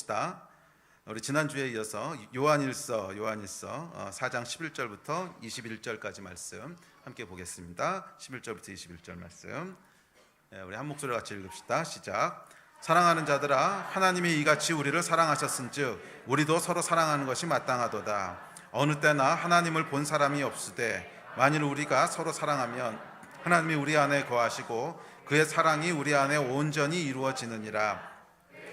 봅시다. 우리 지난주에 이어서 요한일서 4장 11절부터 21절까지 말씀 함께 보겠습니다. 11절부터 21절 말씀 우리 한 목소리로 같이 읽읍시다. 시작. 사랑하는 자들아, 하나님이 이같이 우리를 사랑하셨은즉 우리도 서로 사랑하는 것이 마땅하도다. 어느 때나 하나님을 본 사람이 없으되 만일 우리가 서로 사랑하면 하나님이 우리 안에 거하시고 그의 사랑이 우리 안에 온전히 이루어지느니라.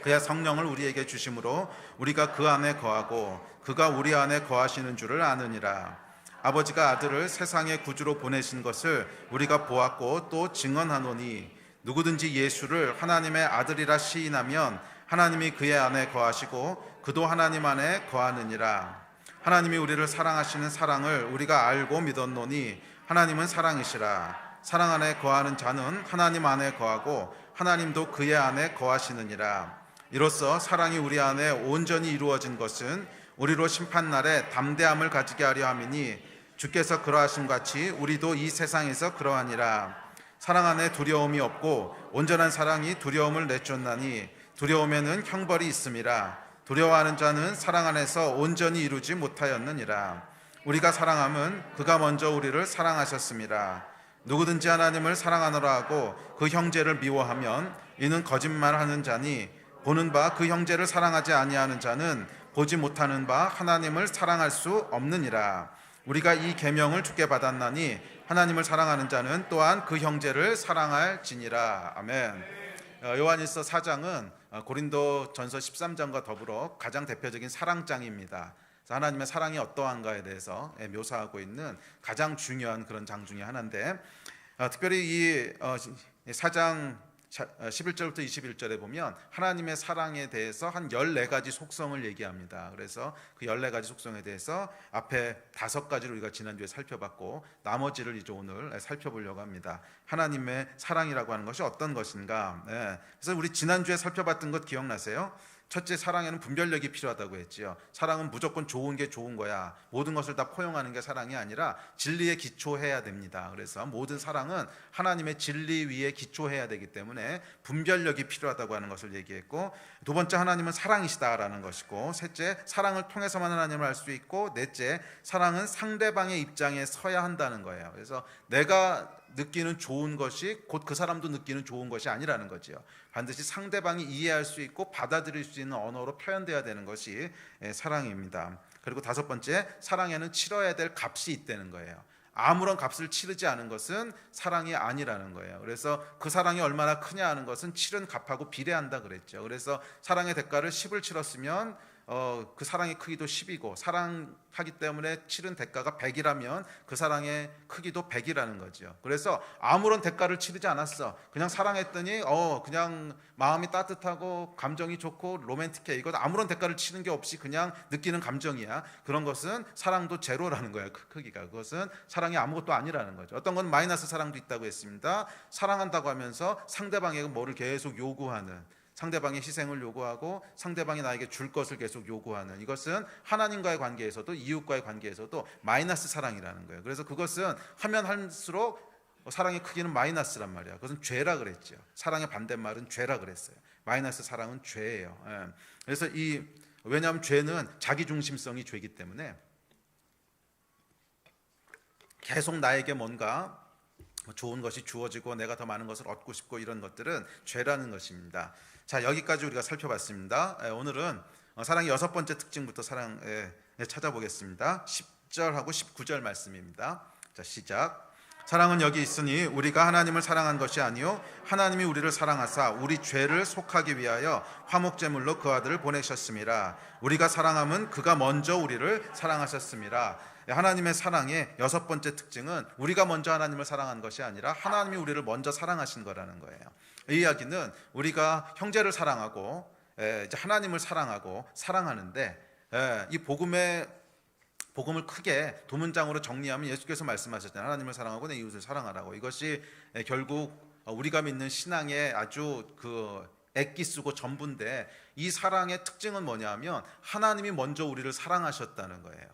그의 성령을 우리에게 주심으로 우리가 그 안에 거하고 그가 우리 안에 거하시는 줄을 아느니라. 아버지가 아들을 세상의 구주로 보내신 것을 우리가 보았고 또 증언하노니 누구든지 예수를 하나님의 아들이라 시인하면 하나님이 그의 안에 거하시고 그도 하나님 안에 거하느니라. 하나님이 우리를 사랑하시는 사랑을 우리가 알고 믿었노니 하나님은 사랑이시라. 사랑 안에 거하는 자는 하나님 안에 거하고 하나님도 그의 안에 거하시느니라. 이로써 사랑이 우리 안에 온전히 이루어진 것은 우리로 심판날에 담대함을 가지게 하려 함이니 주께서 그러하심 같이 우리도 이 세상에서 그러하니라. 사랑 안에 두려움이 없고 온전한 사랑이 두려움을 내쫓나니 두려움에는 형벌이 있음이라. 두려워하는 자는 사랑 안에서 온전히 이루지 못하였느니라. 우리가 사랑함은 그가 먼저 우리를 사랑하셨음이라. 누구든지 하나님을 사랑하노라 하고 그 형제를 미워하면 이는 거짓말하는 자니 보는 바 그 형제를 사랑하지 아니하는 자는 보지 못하는 바 하나님을 사랑할 수 없느니라. 우리가 이 계명을 주께 받았나니 하나님을 사랑하는 자는 또한 그 형제를 사랑할지니라. 아멘. 요한일서 4장은 고린도전서 13장과 더불어 가장 대표적인 사랑장입니다. 하나님의 사랑이 어떠한가에 대해서 묘사하고 있는 가장 중요한 그런 장 중에 하나인데, 특별히 이 4장 11절부터 21절에 보면 하나님의 사랑에 대해서 한 14가지 속성을 얘기합니다. 그래서 그 14가지 속성에 대해서 앞에 5가지를 우리가 지난주에 살펴봤고 나머지를 이제 오늘 살펴보려고 합니다. 하나님의 사랑이라고 하는 것이 어떤 것인가. 그래서 우리 지난주에 살펴봤던 것 기억나세요? 첫째, 사랑에는 분별력이 필요하다고 했지요. 사랑은 무조건 좋은 게 좋은 거야, 모든 것을 다 포용하는 게 사랑이 아니라 진리에 기초해야 됩니다. 그래서 모든 사랑은 하나님의 진리 위에 기초해야 되기 때문에 분별력이 필요하다고 하는 것을 얘기했고, 두 번째, 하나님은 사랑이시다라는 것이고, 셋째, 사랑을 통해서만 하나님을 알 수 있고, 넷째, 사랑은 상대방의 입장에 서야 한다는 거예요. 그래서 내가 느끼는 좋은 것이 곧 그 사람도 느끼는 좋은 것이 아니라는 거죠. 반드시 상대방이 이해할 수 있고 받아들일 수 있는 언어로 표현돼야 되는 것이 사랑입니다. 그리고 5번째, 사랑에는 치러야 될 값이 있다는 거예요. 아무런 값을 치르지 않은 것은 사랑이 아니라는 거예요. 그래서 그 사랑이 얼마나 크냐 하는 것은 치른 값하고 비례한다 그랬죠. 그래서 사랑의 대가를 10을 치렀으면 그 사랑의 크기도 10이고, 사랑하기 때문에 치른 대가가 100이라면 그 사랑의 크기도 100이라는 거죠. 그래서 아무런 대가를 치르지 않았어. 그냥 사랑했더니 그냥 마음이 따뜻하고 감정이 좋고 로맨틱해. 이것 아무런 대가를 치는 게 없이 그냥 느끼는 감정이야. 그런 것은 사랑도 제로라는 거야. 그 크기가. 그것은 사랑이 아무것도 아니라는 거죠. 어떤 건 마이너스 사랑도 있다고 했습니다. 사랑한다고 하면서 상대방에게 뭐를 계속 요구하는, 상대방의 희생을 요구하고 상대방이 나에게 줄 것을 계속 요구하는, 이것은 하나님과의 관계에서도 이웃과의 관계에서도 마이너스 사랑이라는 거예요. 그래서 그것은 하면 할수록 사랑의 크기는 마이너스란 말이야. 그것은 죄라 그랬죠. 사랑의 반대말은 죄라 그랬어요. 마이너스 사랑은 죄예요. 그래서 왜냐하면 죄는 자기중심성이 죄이기 때문에 계속 나에게 뭔가 좋은 것이 주어지고 내가 더 많은 것을 얻고 싶고 이런 것들은 죄라는 것입니다. 자, 여기까지 우리가 살펴봤습니다. 오늘은 사랑의 6번째 특징부터 찾아보겠습니다. 10절하고 19절 말씀입니다. 자, 시작. 사랑은 여기 있으니 우리가 하나님을 사랑한 것이 아니요 하나님이 우리를 사랑하사 우리 죄를 속하기 위하여 화목제물로 그 아들을 보내셨음이라. 우리가 사랑함은 그가 먼저 우리를 사랑하셨음이라. 하나님의 사랑의 6번째 특징은 우리가 먼저 하나님을 사랑한 것이 아니라 하나님이 우리를 먼저 사랑하신 거라는 거예요. 이 이야기는 우리가 형제를 사랑하고 이제 하나님을 사랑하고 사랑하는데, 이 복음을 크게 두 문장으로 정리하면 예수께서 말씀하셨잖아요. 하나님을 사랑하고 내 이웃을 사랑하라고. 이것이 결국 우리가 믿는 신앙의 아주 액기 쓰고 전부인데, 이 사랑의 특징은 뭐냐면 하나님이 먼저 우리를 사랑하셨다는 거예요.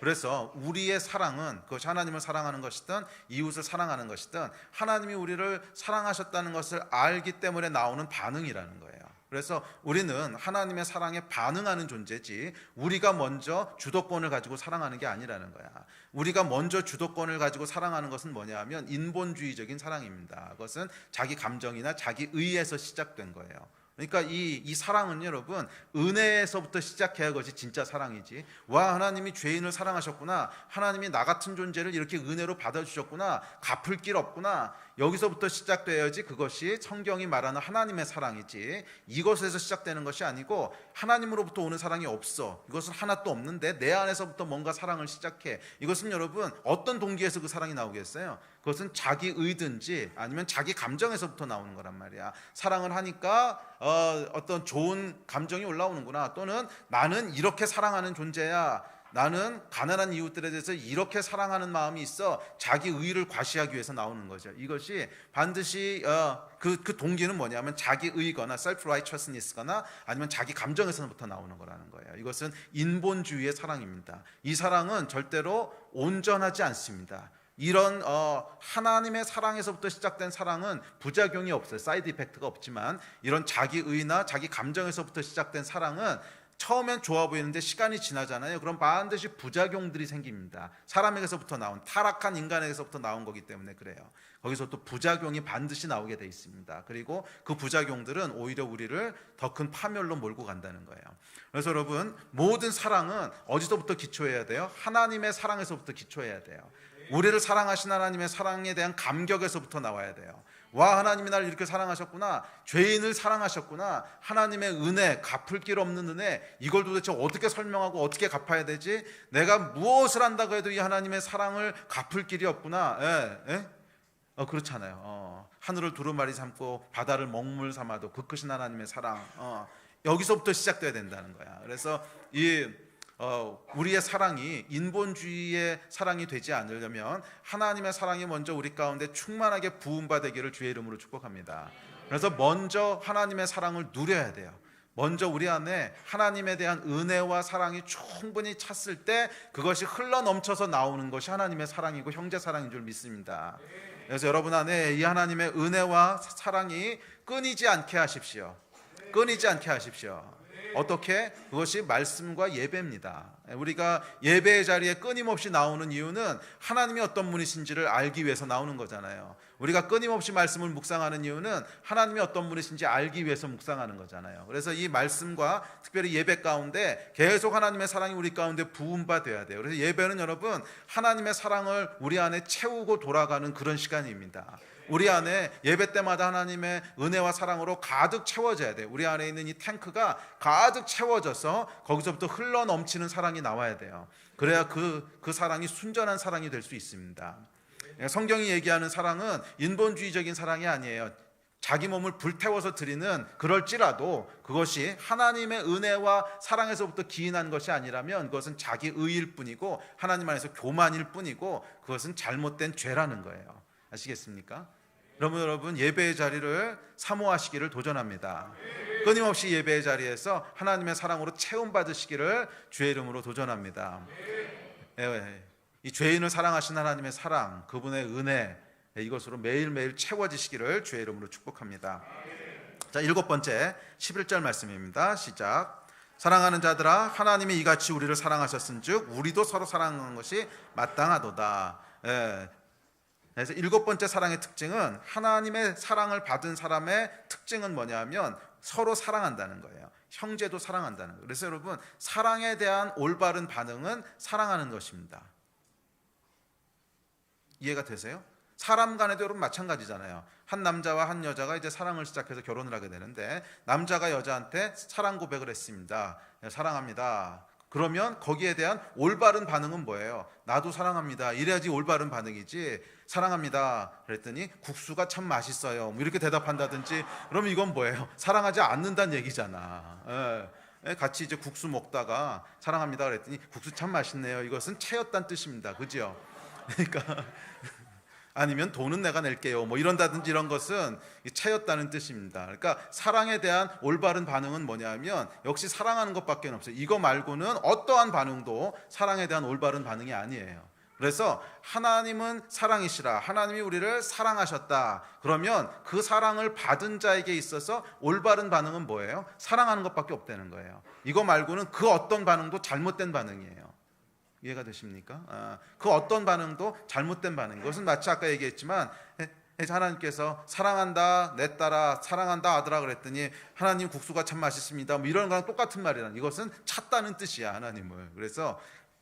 그래서 우리의 사랑은 그것이 하나님을 사랑하는 것이든 이웃을 사랑하는 것이든 하나님이 우리를 사랑하셨다는 것을 알기 때문에 나오는 반응이라는 거예요. 그래서 우리는 하나님의 사랑에 반응하는 존재지 우리가 먼저 주도권을 가지고 사랑하는 게 아니라는 거야. 우리가 먼저 주도권을 가지고 사랑하는 것은 뭐냐 하면 인본주의적인 사랑입니다. 그것은 자기 감정이나 자기 의에서 시작된 거예요. 그러니까 이 사랑은 여러분 은혜에서부터 시작해야 그것이 진짜 사랑이지. 와, 하나님이 죄인을 사랑하셨구나, 하나님이 나 같은 존재를 이렇게 은혜로 받아주셨구나, 갚을 길 없구나, 여기서부터 시작돼야지 그것이 성경이 말하는 하나님의 사랑이지. 이것에서 시작되는 것이 아니고 하나님으로부터 오는 사랑이 없어. 이것은 하나도 없는데 내 안에서부터 뭔가 사랑을 시작해. 이것은 여러분 어떤 동기에서 그 사랑이 나오겠어요? 그것은 자기 의든지 아니면 자기 감정에서부터 나오는 거란 말이야. 사랑을 하니까 어떤 좋은 감정이 올라오는구나, 또는 나는 이렇게 사랑하는 존재야, 나는 가난한 이웃들에 대해서 이렇게 사랑하는 마음이 있어, 자기 의의를 과시하기 위해서 나오는 거죠. 이것이 반드시 그 동기는 뭐냐면 자기 의거나 self-righteousness거나 아니면 자기 감정에서부터 나오는 거라는 거예요. 이것은 인본주의의 사랑입니다. 이 사랑은 절대로 온전하지 않습니다. 이런 하나님의 사랑에서부터 시작된 사랑은 부작용이 없어요. 사이드 이펙트가 없지만 이런 자기 의나 자기 감정에서부터 시작된 사랑은 처음엔 좋아 보이는데 시간이 지나잖아요. 그럼 반드시 부작용들이 생깁니다. 사람에게서부터 나온, 타락한 인간에게서부터 나온 거기 때문에 그래요. 거기서 또 부작용이 반드시 나오게 돼 있습니다. 그리고 그 부작용들은 오히려 우리를 더 큰 파멸로 몰고 간다는 거예요. 그래서 여러분, 모든 사랑은 어디서부터 기초해야 돼요? 하나님의 사랑에서부터 기초해야 돼요. 우리를 사랑하신 하나님의 사랑에 대한 감격에서부터 나와야 돼요. 와, 하나님이 나를 이렇게 사랑하셨구나, 죄인을 사랑하셨구나, 하나님의 은혜, 갚을 길 없는 은혜, 이걸 도대체 어떻게 설명하고 어떻게 갚아야 되지? 내가 무엇을 한다고 해도 이 하나님의 사랑을 갚을 길이 없구나. 그렇잖아요. 하늘을 두루마리 삼고 바다를 먹물 삼아도 그 크신 하나님의 사랑, 여기서부터 시작돼야 된다는 거야. 그래서 우리의 사랑이 인본주의의 사랑이 되지 않으려면 하나님의 사랑이 먼저 우리 가운데 충만하게 부음받기를 주의 이름으로 축복합니다. 그래서 먼저 하나님의 사랑을 누려야 돼요. 먼저 우리 안에 하나님에 대한 은혜와 사랑이 충분히 찼을 때 그것이 흘러넘쳐서 나오는 것이 하나님의 사랑이고 형제 사랑인 줄 믿습니다. 그래서 여러분 안에 이 하나님의 은혜와 사랑이 끊이지 않게 하십시오. 끊이지 않게 하십시오. 어떻게? 그것이 말씀과 예배입니다. 우리가 예배의 자리에 끊임없이 나오는 이유는 하나님이 어떤 분이신지를 알기 위해서 나오는 거잖아요. 우리가 끊임없이 말씀을 묵상하는 이유는 하나님이 어떤 분이신지 알기 위해서 묵상하는 거잖아요. 그래서 이 말씀과 특별히 예배 가운데 계속 하나님의 사랑이 우리 가운데 부음받아야 돼요. 그래서 예배는 여러분 하나님의 사랑을 우리 안에 채우고 돌아가는 그런 시간입니다. 우리 안에 예배 때마다 하나님의 은혜와 사랑으로 가득 채워져야 돼요. 우리 안에 있는 이 탱크가 가득 채워져서 거기서부터 흘러넘치는 사랑이 나와야 돼요. 그래야 그 사랑이 순전한 사랑이 될 수 있습니다. 성경이 얘기하는 사랑은 인본주의적인 사랑이 아니에요. 자기 몸을 불태워서 드리는, 그럴지라도 그것이 하나님의 은혜와 사랑에서부터 기인한 것이 아니라면 그것은 자기 의일 뿐이고 하나님 안에서 교만일 뿐이고 그것은 잘못된 죄라는 거예요. 아시겠습니까? 여러분 예배의 자리를 사모하시기를 도전합니다. 끊임없이 예배의 자리에서 하나님의 사랑으로 체험받으시기를 주의 이름으로 도전합니다. 이 죄인을 사랑하신 하나님의 사랑, 그분의 은혜, 이것으로 매일매일 채워지시기를 주의 이름으로 축복합니다. 자, 7번째 11절 말씀입니다. 시작. 사랑하는 자들아, 하나님이 이같이 우리를 사랑하셨은즉 우리도 서로 사랑하는 것이 마땅하도다. 그래서 7번째 사랑의 특징은, 하나님의 사랑을 받은 사람의 특징은 뭐냐면 서로 사랑한다는 거예요. 형제도 사랑한다는 거예요. 그래서 여러분, 사랑에 대한 올바른 반응은 사랑하는 것입니다. 이해가 되세요? 사람 간에도 여러분 마찬가지잖아요. 한 남자와 한 여자가 이제 사랑을 시작해서 결혼을 하게 되는데, 남자가 여자한테 사랑 고백을 했습니다. 사랑합니다. 그러면 거기에 대한 올바른 반응은 뭐예요? 나도 사랑합니다. 이래야지 올바른 반응이지. 사랑합니다. 그랬더니 국수가 참 맛있어요. 뭐 이렇게 대답한다든지, 그러면 이건 뭐예요? 사랑하지 않는다는 얘기잖아. 같이 이제 국수 먹다가 사랑합니다. 그랬더니 국수 참 맛있네요. 이것은 채였다는 뜻입니다. 그죠? 그러니까 아니면 돈은 내가 낼게요. 뭐 이런다든지 이런 것은 채였다는 뜻입니다. 그러니까 사랑에 대한 올바른 반응은 뭐냐면 역시 사랑하는 것밖에 없어요. 이거 말고는 어떠한 반응도 사랑에 대한 올바른 반응이 아니에요. 그래서 하나님은 사랑이시라, 하나님이 우리를 사랑하셨다. 그러면 그 사랑을 받은 자에게 있어서 올바른 반응은 뭐예요? 사랑하는 것밖에 없다는 거예요. 이거 말고는 그 어떤 반응도 잘못된 반응이에요. 이해가 되십니까? 그 어떤 반응도 잘못된 반응. 이것은 마치 아까 얘기했지만 하나님께서 사랑한다 내 딸아, 사랑한다 아들아 그랬더니 하나님 국수가 참 맛있습니다, 뭐 이런 거랑 똑같은 말이란, 이것은 찾다는 뜻이야 하나님을. 그래서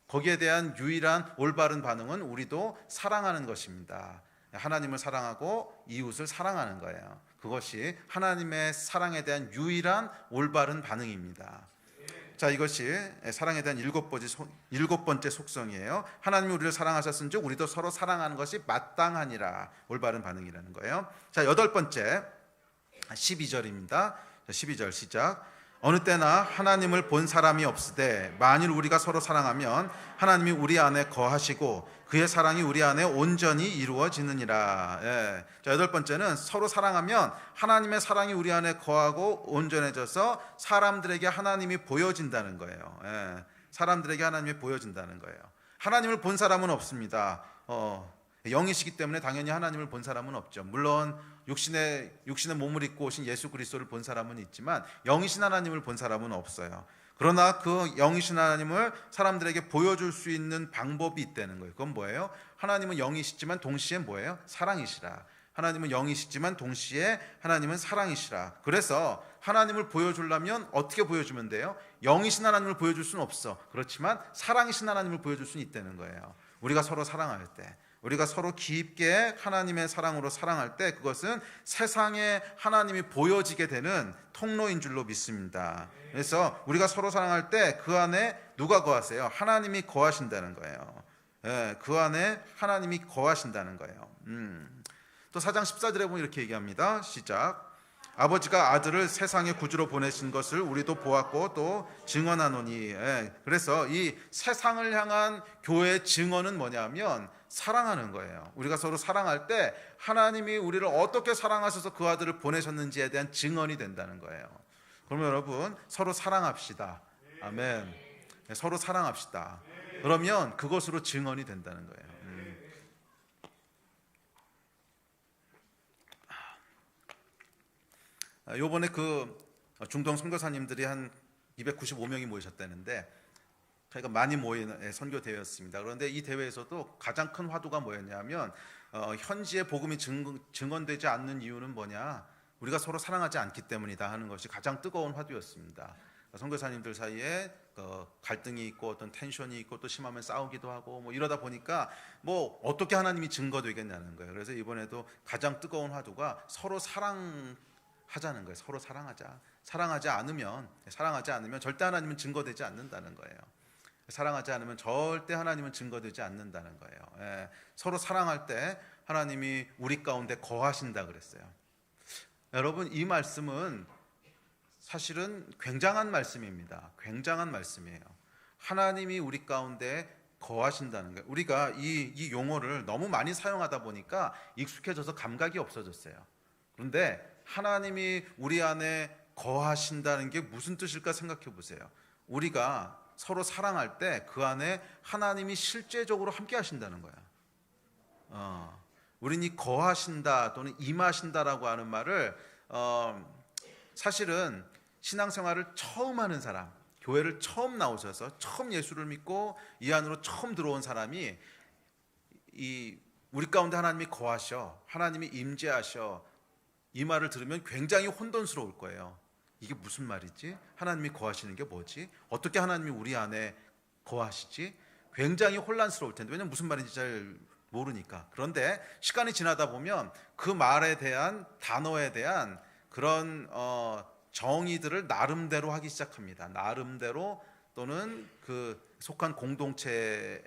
거기에 대한 유일한 올바른 반응은 우리도 사랑하는 것입니다. 하나님을 사랑하고 이웃을 사랑하는 거예요. 그것이 하나님의 사랑에 대한 유일한 올바른 반응입니다. 자, 이것이 사랑에 대한 일곱 번째 속성이에요. 하나님이 우리를 사랑하셨은즉 우리도 서로 사랑하는 것이 마땅하니라. 올바른 반응이라는 거예요. 자, 여덟 번째 12절입니다. 12절 시작. 어느 때나 하나님을 본 사람이 없으되 만일 우리가 서로 사랑하면 하나님이 우리 안에 거하시고 그의 사랑이 우리 안에 온전히 이루어지느니라. 예. 자, 여덟 번째는 서로 사랑하면 하나님의 사랑이 우리 안에 거하고 온전해져서 사람들에게 하나님이 보여진다는 거예요. 예. 사람들에게 하나님이 보여진다는 거예요. 하나님을 본 사람은 없습니다. 영이시기 때문에 당연히 하나님을 본 사람은 없죠. 물론 육신의 몸을 입고 오신 예수 그리스도를 본 사람은 있지만 영이신 하나님을 본 사람은 없어요. 그러나 그 영이신 하나님을 사람들에게 보여줄 수 있는 방법이 있다는 거예요. 그건 뭐예요? 하나님은 영이시지만 동시에 뭐예요? 사랑이시라. 하나님은 영이시지만 동시에 하나님은 사랑이시라. 그래서 하나님을 보여주려면 어떻게 보여주면 돼요? 영이신 하나님을 보여줄 수는 없어. 그렇지만 사랑이신 하나님을 보여줄 수는 있다는 거예요. 우리가 서로 사랑할 때, 우리가 서로 깊게 하나님의 사랑으로 사랑할 때 그것은 세상에 하나님이 보여지게 되는 통로인 줄로 믿습니다. 그래서 우리가 서로 사랑할 때 그 안에 누가 거하세요? 하나님이 거하신다는 거예요. 예, 그 안에 하나님이 거하신다는 거예요. 또 4장 14절에 보면 이렇게 얘기합니다. 시작. 아버지가 아들을 세상의 구주로 보내신 것을 우리도 보았고 또 증언하노니. 예, 그래서 이 세상을 향한 교회의 증언은 뭐냐면 사랑하는 거예요. 우리가 서로 사랑할 때 하나님이 우리를 어떻게 사랑하셔서 그 아들을 보내셨는지에 대한 증언이 된다는 거예요. 그러면 여러분 서로 사랑합시다. 아멘. 서로 사랑합시다. 그러면 그것으로 증언이 된다는 거예요. 요번에 그 중동 선교사님들이 한 295명이 모이셨다는데 저희가 많이 모인 선교 대회였습니다. 그런데 이 대회에서도 가장 큰 화두가 뭐였냐면 현지의 복음이 증언되지 않는 이유는 뭐냐? 우리가 서로 사랑하지 않기 때문이다 하는 것이 가장 뜨거운 화두였습니다. 선교사님들 사이에 갈등이 있고 어떤 텐션이 있고 또 심하면 싸우기도 하고 뭐 이러다 보니까 뭐 어떻게 하나님이 증거되겠냐는 거예요. 그래서 이번에도 가장 뜨거운 화두가 서로 사랑하자는 거예요. 서로 사랑하자. 사랑하지 않으면 절대 하나님은 증거되지 않는다는 거예요. 사랑하지 않으면 절대 하나님은 증거되지 않는다는 거예요. 예, 서로 사랑할 때 하나님이 우리 가운데 거하신다 그랬어요. 여러분 이 말씀은 사실은 굉장한 말씀입니다. 굉장한 말씀이에요. 하나님이 우리 가운데 거하신다는 거예요. 우리가 이 용어를 너무 많이 사용하다 보니까 익숙해져서 감각이 없어졌어요. 그런데 하나님이 우리 안에 거하신다는 게 무슨 뜻일까 생각해 보세요. 우리가 서로 사랑할 때 그 안에 하나님이 실제적으로 함께 하신다는 거야. 우린 이 거하신다 또는 임하신다라고 하는 말을 사실은 신앙생활을 처음 하는 사람, 교회를 처음 나오셔서 처음 예수를 믿고 이 안으로 처음 들어온 사람이 우리 가운데 하나님이 거하셔, 하나님이 임재하셔, 이 말을 들으면 굉장히 혼돈스러울 거예요. 이게 무슨 말이지? 하나님이 거하시는 게 뭐지? 어떻게 하나님이 우리 안에 거하시지? 굉장히 혼란스러울 텐데, 왜냐면 무슨 말인지 잘 모르니까. 그런데 시간이 지나다 보면 그 말에 대한 단어에 대한 그런 정의들을 나름대로 하기 시작합니다. 나름대로 또는 그 속한 공동체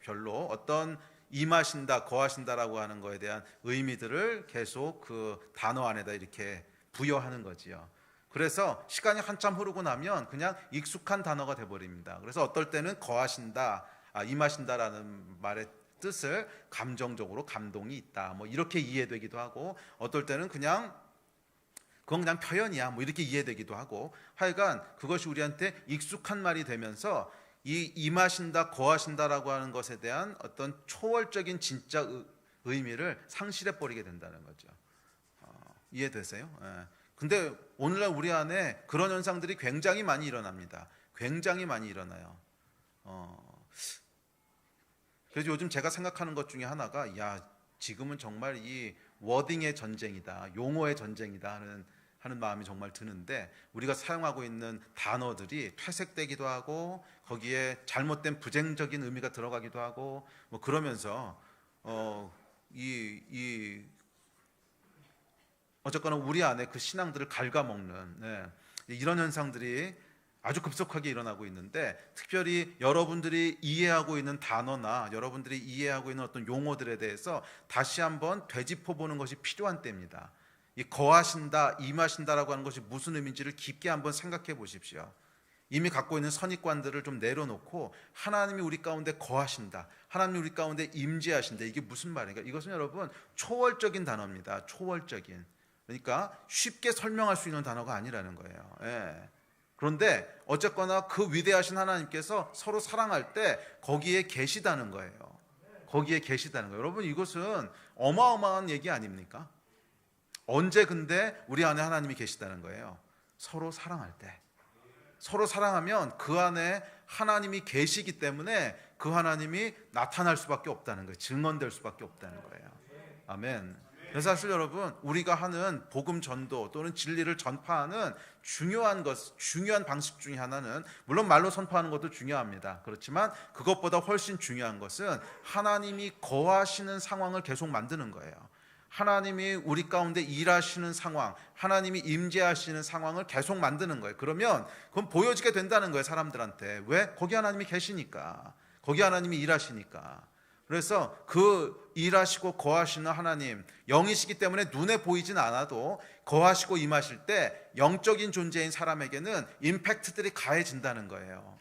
별로 어떤 임하신다, 거하신다라고 하는 거에 대한 의미들을 계속 그 단어 안에다 이렇게 부여하는 거지요. 그래서 시간이 한참 흐르고 나면 그냥 익숙한 단어가 돼버립니다. 그래서 어떨 때는 거하신다, 임하신다라는 말의 뜻을 감정적으로 감동이 있다, 뭐 이렇게 이해되기도 하고, 어떨 때는 그건 그냥 표현이야, 뭐 이렇게 이해되기도 하고, 하여간 그것이 우리한테 익숙한 말이 되면서 이 임하신다, 거하신다라고 하는 것에 대한 어떤 초월적인 진짜 의미를 상실해 버리게 된다는 거죠. 이해되세요? 예. 근데 오늘날 우리 안에 그런 현상들이 굉장히 많이 일어납니다. 굉장히 많이 일어나요. 그래서 요즘 제가 생각하는 것 중에 하나가, 야, 지금은 정말 이 워딩의 전쟁이다, 용어의 전쟁이다 하는 마음이 정말 드는데, 우리가 사용하고 있는 단어들이 퇴색되기도 하고 거기에 잘못된 부정적인 의미가 들어가기도 하고 뭐 그러면서 어쨌거나 우리 안에 그 신앙들을 갉아먹는 이런 현상들이 아주 급속하게 일어나고 있는데, 특별히 여러분들이 이해하고 있는 단어나 여러분들이 이해하고 있는 어떤 용어들에 대해서 다시 한번 되짚어보는 것이 필요한 때입니다. 이 거하신다, 임하신다라고 하는 것이 무슨 의미인지를 깊게 한번 생각해 보십시오. 이미 갖고 있는 선입관들을 좀 내려놓고 하나님이 우리 가운데 거하신다, 하나님이 우리 가운데 임재하신다, 이게 무슨 말인가? 이것은 여러분 초월적인 단어입니다. 초월적인. 그러니까 쉽게 설명할 수 있는 단어가 아니라는 거예요. 예. 그런데 어쨌거나 그 위대하신 하나님께서 서로 사랑할 때 거기에 계시다는 거예요. 거기에 계시다는 거예요. 여러분, 이것은 어마어마한 얘기 아닙니까? 언제 근데 우리 안에 하나님이 계시다는 거예요? 서로 사랑할 때. 서로 사랑하면 그 안에 하나님이 계시기 때문에 그 하나님이 나타날 수밖에 없다는 거예요. 증언될 수밖에 없다는 거예요. 아멘. 그래서 사실 여러분, 우리가 하는 복음 전도 또는 진리를 전파하는 중요한 방식 중에 하나는, 물론 말로 선포하는 것도 중요합니다. 그렇지만 그것보다 훨씬 중요한 것은 하나님이 거하시는 상황을 계속 만드는 거예요. 하나님이 우리 가운데 일하시는 상황, 하나님이 임재하시는 상황을 계속 만드는 거예요. 그러면 그건 보여지게 된다는 거예요, 사람들한테. 왜? 거기 하나님이 계시니까, 거기 하나님이 일하시니까. 그래서 그 일하시고 거하시는 하나님, 영이시기 때문에 눈에 보이진 않아도 거하시고 임하실 때 영적인 존재인 사람에게는 임팩트들이 가해진다는 거예요.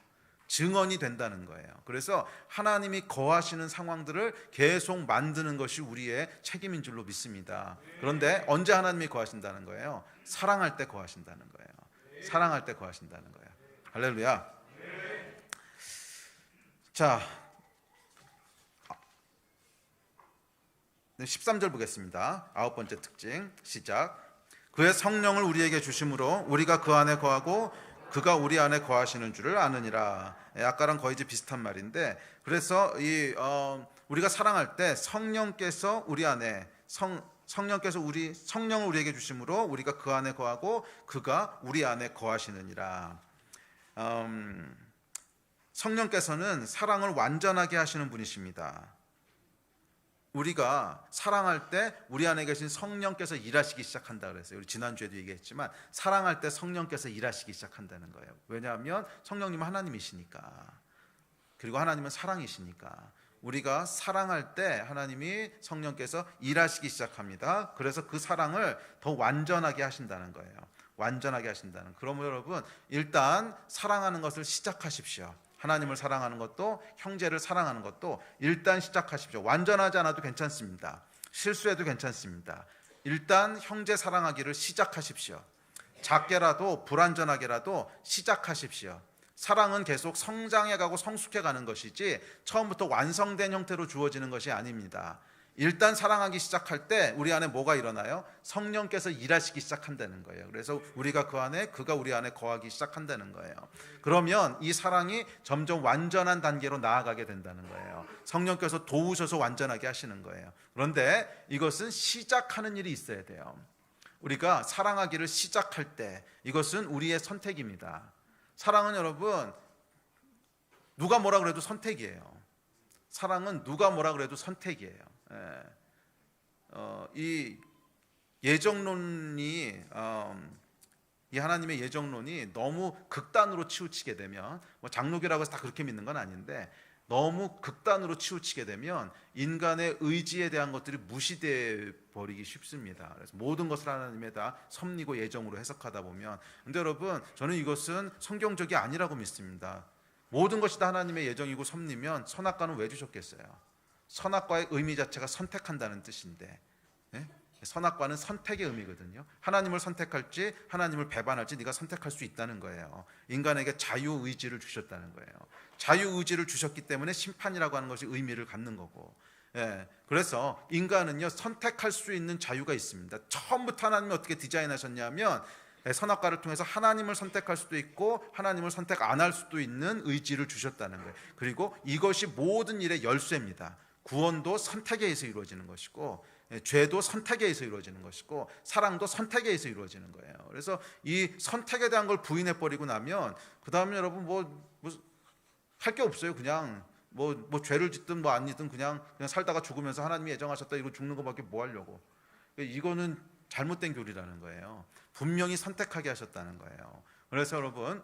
증언이 된다는 거예요. 그래서 하나님이 거하시는 상황들을 계속 만드는 것이 우리의 책임인 줄로 믿습니다. 그런데 언제 하나님이 거하신다는 거예요? 사랑할 때 거하신다는 거예요. 사랑할 때 거하신다는 거예요. 할렐루야. 자, 13절 보겠습니다. 9번째 특징 시작. 그의 성령을 우리에게 주심으로 우리가 그 안에 거하고 그가 우리 안에 거하시는 줄을 아느니라. 아까랑 거의 이제 비슷한 말인데, 그래서 우리가 사랑할 때 성령께서 우리 안에 성령을 우리에게 주심으로 우리가 그 안에 거하고 그가 우리 안에 거하시느니라. 성령께서는 사랑을 완전하게 하시는 분이십니다. 우리가 사랑할 때 우리 안에 계신 성령께서 일하시기 시작한다 그랬어요. 우리 지난주에도 얘기했지만 사랑할 때 성령께서 일하시기 시작한다는 거예요. 왜냐하면 성령님은 하나님이시니까, 그리고 하나님은 사랑이시니까 우리가 사랑할 때 하나님이 성령께서 일하시기 시작합니다. 그래서 그 사랑을 더 완전하게 하신다는 거예요. 완전하게 하신다는. 그러면 여러분, 일단 사랑하는 것을 시작하십시오. 하나님을 사랑하는 것도 형제를 사랑하는 것도 일단 시작하십시오. 완전하지 않아도 괜찮습니다. 실수해도 괜찮습니다. 일단 형제 사랑하기를 시작하십시오. 작게라도 불완전하게라도 시작하십시오. 사랑은 계속 성장해가고 성숙해가는 것이지 처음부터 완성된 형태로 주어지는 것이 아닙니다. 일단 사랑하기 시작할 때 우리 안에 뭐가 일어나요? 성령께서 일하시기 시작한다는 거예요. 그래서 우리가 그 안에, 그가 우리 안에 거하기 시작한다는 거예요. 그러면 이 사랑이 점점 완전한 단계로 나아가게 된다는 거예요. 성령께서 도우셔서 완전하게 하시는 거예요. 그런데 이것은 시작하는 일이 있어야 돼요. 우리가 사랑하기를 시작할 때 이것은 우리의 선택입니다. 사랑은 여러분, 누가 뭐라 그래도 선택이에요. 사랑은 누가 뭐라 그래도 선택이에요. 이 예정론이 이 하나님의 예정론이 너무 극단으로 치우치게 되면, 뭐 장로교라고 해서 다 그렇게 믿는 건 아닌데, 너무 극단으로 치우치게 되면 인간의 의지에 대한 것들이 무시돼 버리기 쉽습니다. 그래서 모든 것을 하나님의 다 섭리고 예정으로 해석하다 보면, 근데 여러분, 저는 이것은 성경적이 아니라고 믿습니다. 모든 것이 다 하나님의 예정이고 섭리면 선악과는 왜 주셨겠어요? 선악과의 의미 자체가 선택한다는 뜻인데, 예? 선악과는 선택의 의미거든요. 하나님을 선택할지 하나님을 배반할지 네가 선택할 수 있다는 거예요. 인간에게 자유의지를 주셨다는 거예요. 자유의지를 주셨기 때문에 심판이라고 하는 것이 의미를 갖는 거고, 그래서 인간은요 선택할 수 있는 자유가 있습니다. 처음부터 하나님이 어떻게 디자인하셨냐면 선악과를 통해서 하나님을 선택할 수도 있고 하나님을 선택 안 할 수도 있는 의지를 주셨다는 거예요. 그리고 이것이 모든 일의 열쇠입니다. 구원도 선택에 의해서 이루어지는 것이고, 죄도 선택에 의해서 이루어지는 것이고, 사랑도 선택에 의해서 이루어지는 거예요. 그래서 이 선택에 대한 걸 부인해 버리고 나면 그 다음에 여러분 할 게 없어요. 그냥 뭐 죄를 짓든 뭐 안 짓든 그냥 살다가 죽으면서 하나님이 예정하셨다 이러고 죽는 것밖에 뭐 하려고. 이거는 잘못된 교리라는 거예요. 분명히 선택하게 하셨다는 거예요. 그래서 여러분,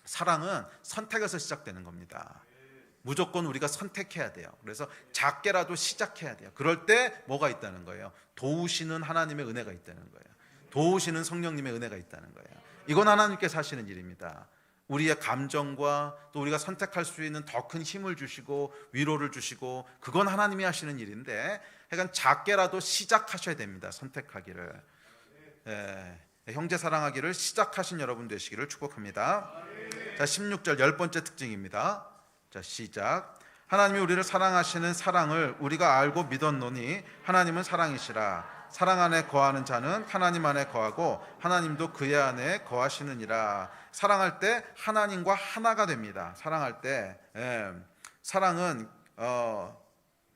사랑은 선택에서 시작되는 겁니다. 무조건 우리가 선택해야 돼요. 그래서 작게라도 시작해야 돼요. 그럴 때 뭐가 있다는 거예요? 도우시는 하나님의 은혜가 있다는 거예요. 도우시는 성령님의 은혜가 있다는 거예요. 이건 하나님께서 하시는 일입니다. 우리의 감정과 또 우리가 선택할 수 있는 더 큰 힘을 주시고 위로를 주시고, 그건 하나님이 하시는 일인데, 하여간 작게라도 시작하셔야 됩니다. 선택하기를. 형제 사랑하기를 시작하신 여러분 되시기를 축복합니다. 자, 16절 10번째 특징입니다. 자, 시작. 하나님이 우리를 사랑하시는 사랑을 우리가 알고 믿었노니 하나님은 사랑이시라. 사랑 안에 거하는 자는 하나님 안에 거하고 하나님도 그의 안에 거하시느니라. 사랑할 때 하나님과 하나가 됩니다. 사랑할 때 사랑은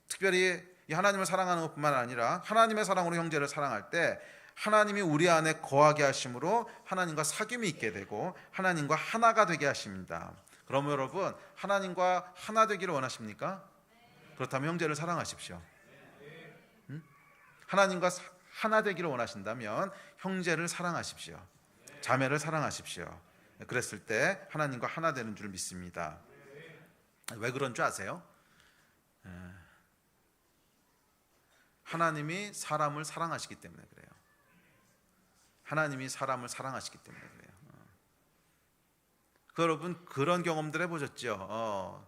특별히 이 하나님을 사랑하는 것뿐만 아니라 하나님의 사랑으로 형제를 사랑할 때 하나님이 우리 안에 거하게 하심으로 하나님과 사귐이 있게 되고 하나님과 하나가 되게 하십니다. 그러면 여러분, 하나님과 하나 되기를 원하십니까? 그렇다면 형제를 사랑하십시오. 하나님과 하나 되기를 원하신다면 형제를 사랑하십시오. 자매를 사랑하십시오. 그랬을 때 하나님과 하나 되는 줄 믿습니다. 왜 그런 줄 아세요? 하나님이 사람을 사랑하시기 때문에 그래요. 하나님이 사람을 사랑하시기 때문에 그래요. 여러분, 그런 경험들 해보셨죠?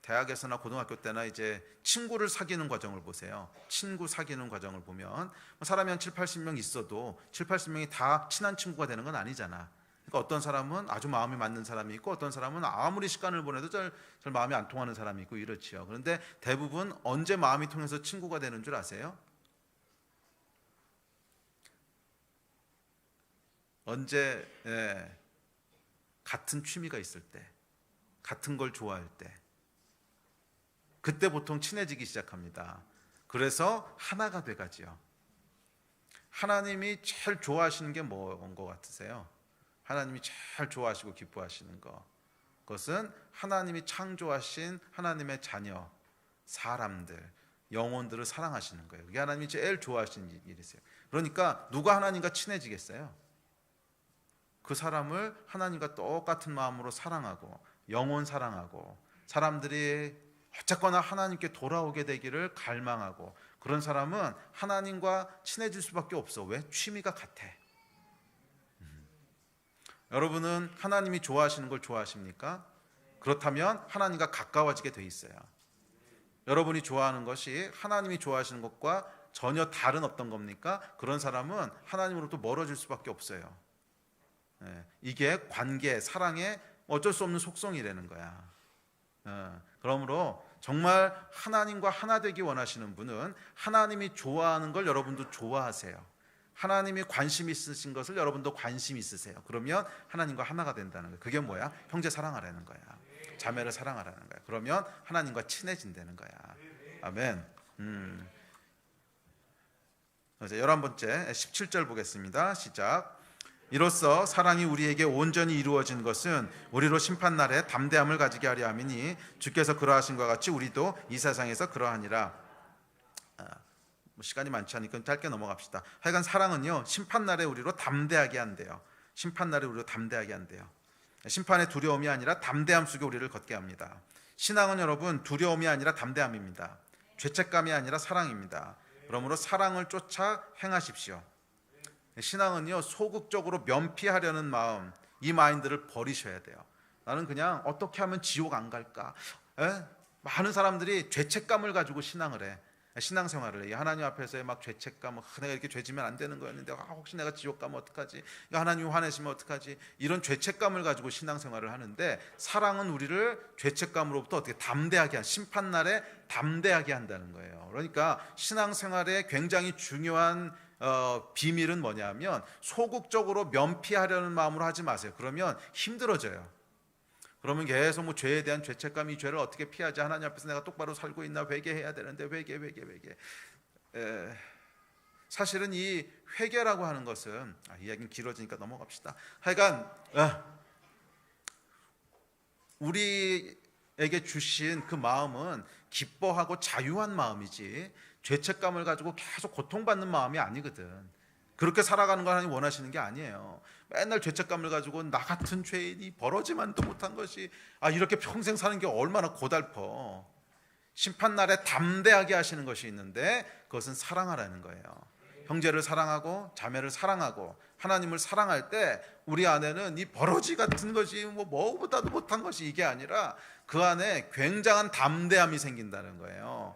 대학에서나 고등학교 때나 이제 친구를 사귀는 과정을 보세요. 친구 사귀는 과정을 보면 사람이 한 7, 80명 있어도 7, 80명이 다 친한 친구가 되는 건 아니잖아. 그러니까 어떤 사람은 아주 마음이 맞는 사람이 있고 어떤 사람은 아무리 시간을 보내도 잘 마음이 안 통하는 사람이 있고 이렇지요. 그런데 대부분 언제 마음이 통해서 친구가 되는 줄 아세요? 언제? 같은 취미가 있을 때, 같은 걸 좋아할 때, 그때 보통 친해지기 시작합니다. 그래서 하나가 돼가지요. 하나님이 제일 좋아하시는 게 뭔 것 같으세요? 하나님이 제일 좋아하시고 기뻐하시는 것, 그것은 하나님이 창조하신 하나님의 자녀, 사람들, 영혼들을 사랑하시는 거예요. 그게 하나님이 제일 좋아하시는 일이세요. 그러니까 누가 하나님과 친해지겠어요? 그 사람을 하나님과 똑같은 마음으로 사랑하고 영혼 사랑하고 사람들이 어쨌거나 하나님께 돌아오게 되기를 갈망하고, 그런 사람은 하나님과 친해질 수밖에 없어. 왜? 취미가 같아. 여러분은 하나님이 좋아하시는 걸 좋아하십니까? 그렇다면 하나님과 가까워지게 돼 있어요. 여러분이 좋아하는 것이 하나님이 좋아하시는 것과 전혀 다른 어떤 겁니까? 그런 사람은 하나님으로부터 멀어질 수밖에 없어요. 이게 관계, 사랑의 어쩔 수 없는 속성이라는 거야. 그러므로 정말 하나님과 하나 되기 원하시는 분은 하나님이 좋아하는 걸 여러분도 좋아하세요. 하나님이 관심 있으신 것을 여러분도 관심 있으세요. 그러면 하나님과 하나가 된다는 거예요. 그게 뭐야? 형제 사랑하라는 거야. 자매를 사랑하라는 거야. 그러면 하나님과 친해진다는 거야. 아멘. 11번째 17절 보겠습니다. 시작. 이로써 사랑이 우리에게 온전히 이루어진 것은 우리로 심판날에 담대함을 가지게 하려 함이니 주께서 그러하신 것 같이 우리도 이 세상에서 그러하니라. 시간이 많지 않으니까 짧게 넘어갑시다. 하여간 사랑은요, 심판날에 우리로 담대하게 한대요. 심판날에 우리로 담대하게 한대요. 심판의 두려움이 아니라 담대함 속에 우리를 걷게 합니다. 신앙은 여러분 두려움이 아니라 담대함입니다. 죄책감이 아니라 사랑입니다. 그러므로 사랑을 쫓아 행하십시오. 신앙은요, 소극적으로 면피하려는 마음, 이 마인드를 버리셔야 돼요. 나는 그냥 어떻게 하면 지옥 안 갈까? 많은 사람들이 죄책감을 가지고 신앙을 해. 신앙생활을 해요. 하나님 앞에서의 막 죄책감, 내가 이렇게 죄지면 안 되는 거였는데 혹시 내가 지옥 가면 어떡하지? 하나님 화내시면 어떡하지? 이런 죄책감을 가지고 신앙생활을 하는데, 사랑은 우리를 죄책감으로부터 어떻게 담대하게 심판날에 담대하게 한다는 거예요. 그러니까 신앙생활의 굉장히 중요한 비밀은 뭐냐면, 소극적으로 면피하려는 마음으로 하지 마세요. 그러면 힘들어져요. 그러면 계속 뭐 죄에 대한 죄책감이, 죄를 어떻게 피하지? 하나님 앞에서 내가 똑바로 살고 있나? 회개해야 되는데 회개. 사실은 이 회개라고 하는 것은, 이야기는 길어지니까 넘어갑시다. 하여간 우리에게 주신 그 마음은 기뻐하고 자유한 마음이지 죄책감을 가지고 계속 고통받는 마음이 아니거든. 그렇게 살아가는 걸 하나님 원하시는 게 아니에요. 맨날 죄책감을 가지고 나 같은 죄인이 벌어지만도 못한 것이, 이렇게 평생 사는 게 얼마나 고달퍼. 심판날에 담대하게 하시는 것이 있는데, 그것은 사랑하라는 거예요. 형제를 사랑하고 자매를 사랑하고 하나님을 사랑할 때 우리 안에는 이 버러지 같은 것이 뭐보다도 못한 것이 이게 아니라 그 안에 굉장한 담대함이 생긴다는 거예요.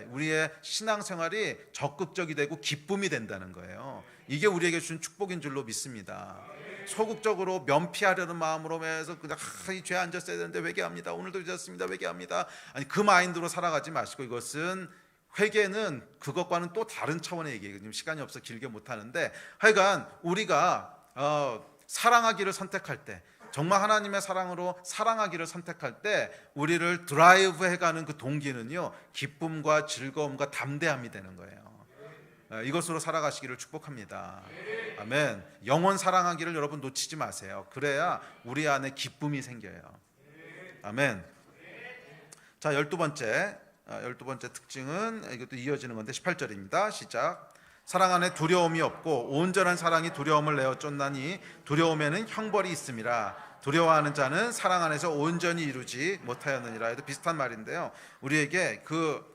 우리의 신앙생활이 적극적이 되고 기쁨이 된다는 거예요. 이게 우리에게 주신 축복인 줄로 믿습니다. 소극적으로 면피하려는 마음으로 해서 그냥 이 죄 안 졌어야 되는데 회개합니다. 오늘도 잊었습니다. 회개합니다. 그 마인드로 살아가지 마시고, 이것은 회개는 그것과는 또 다른 차원의 얘기예요. 지금 시간이 없어 길게 못하는데, 하여간 우리가 사랑하기를 선택할 때, 정말 하나님의 사랑으로 사랑하기를 선택할 때 우리를 드라이브 해가는 그 동기는요, 기쁨과 즐거움과 담대함이 되는 거예요. 이것으로 살아가시기를 축복합니다. 아멘. 영원 사랑하기를 여러분 놓치지 마세요. 그래야 우리 안에 기쁨이 생겨요. 아멘. 자, 12번째 특징은, 이것도 이어지는 건데 18절입니다. 시작. 사랑 안에 두려움이 없고 온전한 사랑이 두려움을 내어 쫓나니 두려움에는 형벌이 있음이라. 두려워하는 자는 사랑 안에서 온전히 이루지 못하였느니라. 해도 비슷한 말인데요, 우리에게 그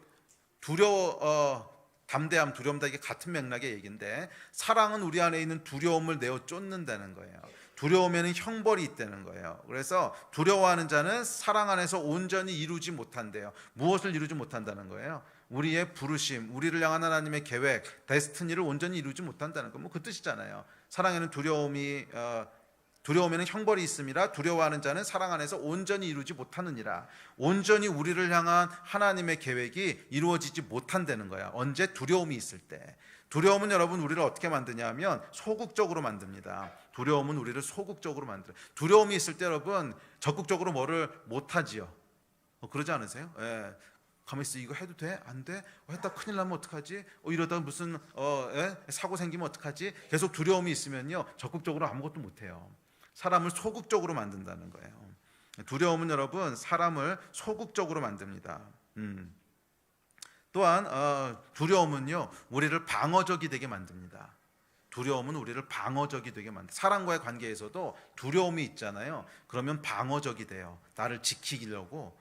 담대함, 두려움 다 이게 같은 맥락의 얘기인데, 사랑은 우리 안에 있는 두려움을 내어 쫓는다는 거예요. 두려움에는 형벌이 있다는 거예요. 그래서 두려워하는 자는 사랑 안에서 온전히 이루지 못한대요. 무엇을 이루지 못한다는 거예요? 우리의 부르심, 우리를 향한 하나님의 계획, 데스티니를 온전히 이루지 못한다는 거, 그 뜻이잖아요. 사랑에는 두려움에는 형벌이 있음이라. 두려워하는 자는 사랑 안에서 온전히 이루지 못하느니라. 온전히 우리를 향한 하나님의 계획이 이루어지지 못한다는 거야. 언제? 두려움이 있을 때. 두려움은 여러분 우리를 어떻게 만드냐면 소극적으로 만듭니다. 두려움은 우리를 소극적으로 만들어요. 두려움이 있을 때 여러분 적극적으로 뭐를 못하지요. 그러지 않으세요? 가만히 있어. 이거 해도 돼? 안 돼? 했다 큰일 나면 어떡하지? 이러다 무슨 사고 생기면 어떡하지? 계속 두려움이 있으면요, 적극적으로 아무것도 못해요. 사람을 소극적으로 만든다는 거예요. 두려움은 여러분 사람을 소극적으로 만듭니다. 또한 두려움은요, 우리를 방어적이 되게 만듭니다. 두려움은 우리를 방어적이 되게 만듭니다. 사람과의 관계에서도 두려움이 있잖아요. 그러면 방어적이 돼요. 나를 지키려고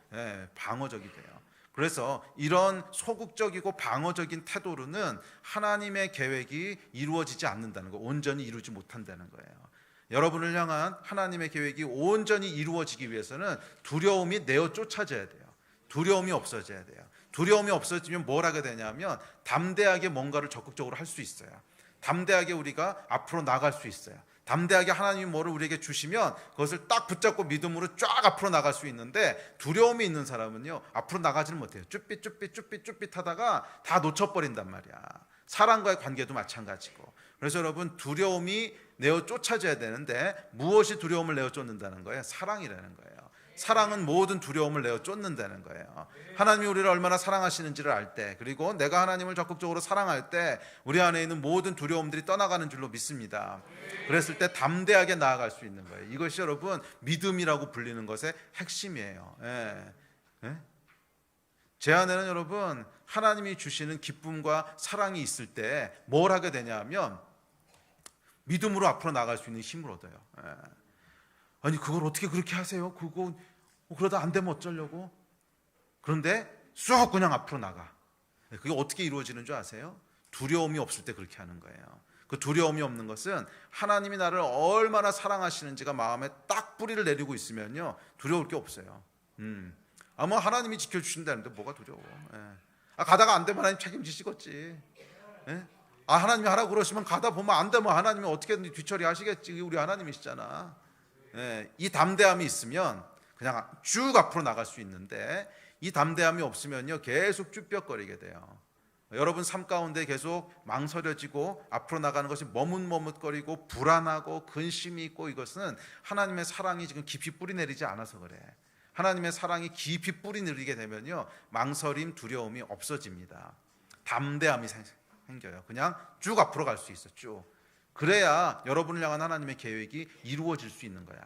방어적이 돼요. 그래서 이런 소극적이고 방어적인 태도로는 하나님의 계획이 이루어지지 않는다는 거, 온전히 이루지 못한다는 거예요. 여러분을 향한 하나님의 계획이 온전히 이루어지기 위해서는 두려움이 내어 쫓아져야 돼요. 두려움이 없어져야 돼요. 두려움이 없어지면 뭘 하게 되냐면 담대하게 뭔가를 적극적으로 할 수 있어요. 담대하게 우리가 앞으로 나갈 수 있어요. 담대하게 하나님이 뭐를 우리에게 주시면 그것을 딱 붙잡고 믿음으로 쫙 앞으로 나갈 수 있는데, 두려움이 있는 사람은요, 앞으로 나가지는 못해요. 쭈삣 하다가 다 놓쳐버린단 말이야. 사람과의 관계도 마찬가지고. 그래서 여러분 두려움이 내어 쫓아져야 되는데, 무엇이 두려움을 내어 쫓는다는 거예요? 사랑이라는 거예요. 사랑은 모든 두려움을 내어 쫓는다는 거예요. 하나님이 우리를 얼마나 사랑하시는지를 알 때, 그리고 내가 하나님을 적극적으로 사랑할 때 우리 안에 있는 모든 두려움들이 떠나가는 줄로 믿습니다. 그랬을 때 담대하게 나아갈 수 있는 거예요. 이것이 여러분 믿음이라고 불리는 것의 핵심이에요. 제 안에는 여러분 하나님이 주시는 기쁨과 사랑이 있을 때 뭘 하게 되냐면 믿음으로 앞으로 나갈 수 있는 힘을 얻어요. 아니 그걸 어떻게 그렇게 하세요? 그거 그러다 안 되면 어쩌려고? 그런데 쑥 그냥 앞으로 나가. 그게 어떻게 이루어지는 줄 아세요? 두려움이 없을 때 그렇게 하는 거예요. 그 두려움이 없는 것은 하나님이 나를 얼마나 사랑하시는지가 마음에 딱 뿌리를 내리고 있으면요, 두려울 게 없어요. 아마 하나님이 지켜주신다는데 뭐가 두려워? 가다가 안 되면 하나님 책임지시겠지. 예? 하나님이 하라고 그러시면 가다 보면 안 되면 하나님이 어떻게든 뒤처리 하시겠지. 우리 하나님이시잖아. 예, 이 담대함이 있으면 그냥 쭉 앞으로 나갈 수 있는데, 이 담대함이 없으면요 계속 쭈뼛거리게 돼요. 여러분 삶 가운데 계속 망설여지고 앞으로 나가는 것이 머뭇머뭇거리고 불안하고 근심이 있고, 이것은 하나님의 사랑이 지금 깊이 뿌리내리지 않아서 그래. 하나님의 사랑이 깊이 뿌리내리게 되면요 망설임, 두려움이 없어집니다. 담대함이 생겨요. 그냥 쭉 앞으로 갈 수 있어. 쭉. 그래야 여러분을 향한 하나님의 계획이 이루어질 수 있는 거야.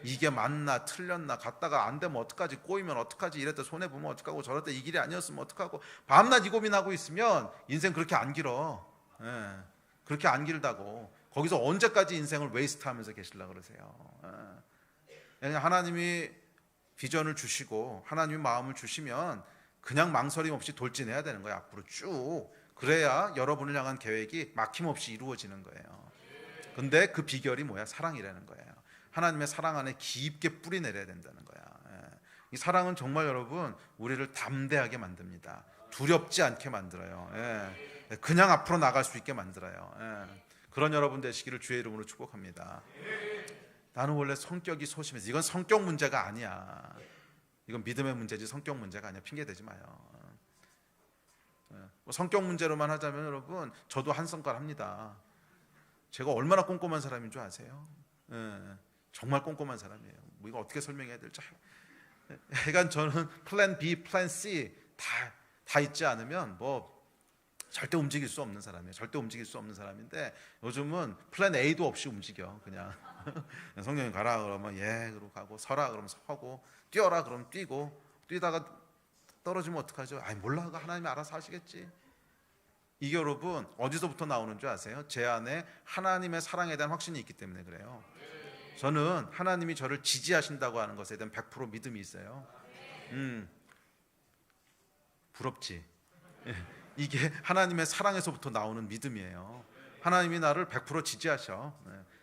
이게 맞나 틀렸나, 갔다가 안 되면 어떡하지, 꼬이면 어떡하지, 이랬다 손해보면 어떡하고, 저랬다 이 길이 아니었으면 어떡하고, 밤낮 이 고민하고 있으면 인생 그렇게 안 길어. 예, 그렇게 안 길다고. 거기서 언제까지 인생을 웨이스트하면서 계시려고 그러세요. 예. 하나님이 비전을 주시고 하나님이 마음을 주시면 그냥 망설임 없이 돌진해야 되는 거예요. 앞으로 쭉. 그래야 여러분을 향한 계획이 막힘없이 이루어지는 거예요. 근데 그 비결이 뭐야? 사랑이라는 거예요. 하나님의 사랑 안에 깊게 뿌리 내려야 된다는 거야. 이 사랑은 정말 여러분 우리를 담대하게 만듭니다. 두렵지 않게 만들어요. 그냥 앞으로 나갈 수 있게 만들어요. 그런 여러분 되시기를 주의 이름으로 축복합니다. 나는 원래 성격이 소심해서, 이건 성격 문제가 아니야. 이건 믿음의 문제지 성격 문제가 아니야. 핑계 대지 마요. 성격 문제로만 하자면 여러분, 저도 한성깔 합니다. 제가 얼마나 꼼꼼한 사람인 줄 아세요? 정말 꼼꼼한 사람이에요. 뭐 이거 어떻게 설명해야 될지. 그러니까 저는 플랜 B, 플랜 C 다 있지 않으면 뭐 절대 움직일 수 없는 사람이에요. 절대 움직일 수 없는 사람인데, 요즘은 플랜 A도 없이 움직여. 그냥 성령님 가라 그러면 예 그러고 가고, 서라 그러면 서고, 뛰어라 그러면 뛰고, 뛰다가 떨어지면 어떡하죠? 몰라, 하나님이 알아서 하시겠지. 이게 여러분 어디서부터 나오는 줄 아세요? 제 안에 하나님의 사랑에 대한 확신이 있기 때문에 그래요. 저는 하나님이 저를 지지하신다고 하는 것에 대한 100% 믿음이 있어요. 부럽지? 이게 하나님의 사랑에서부터 나오는 믿음이에요. 하나님이 나를 100% 지지하셔.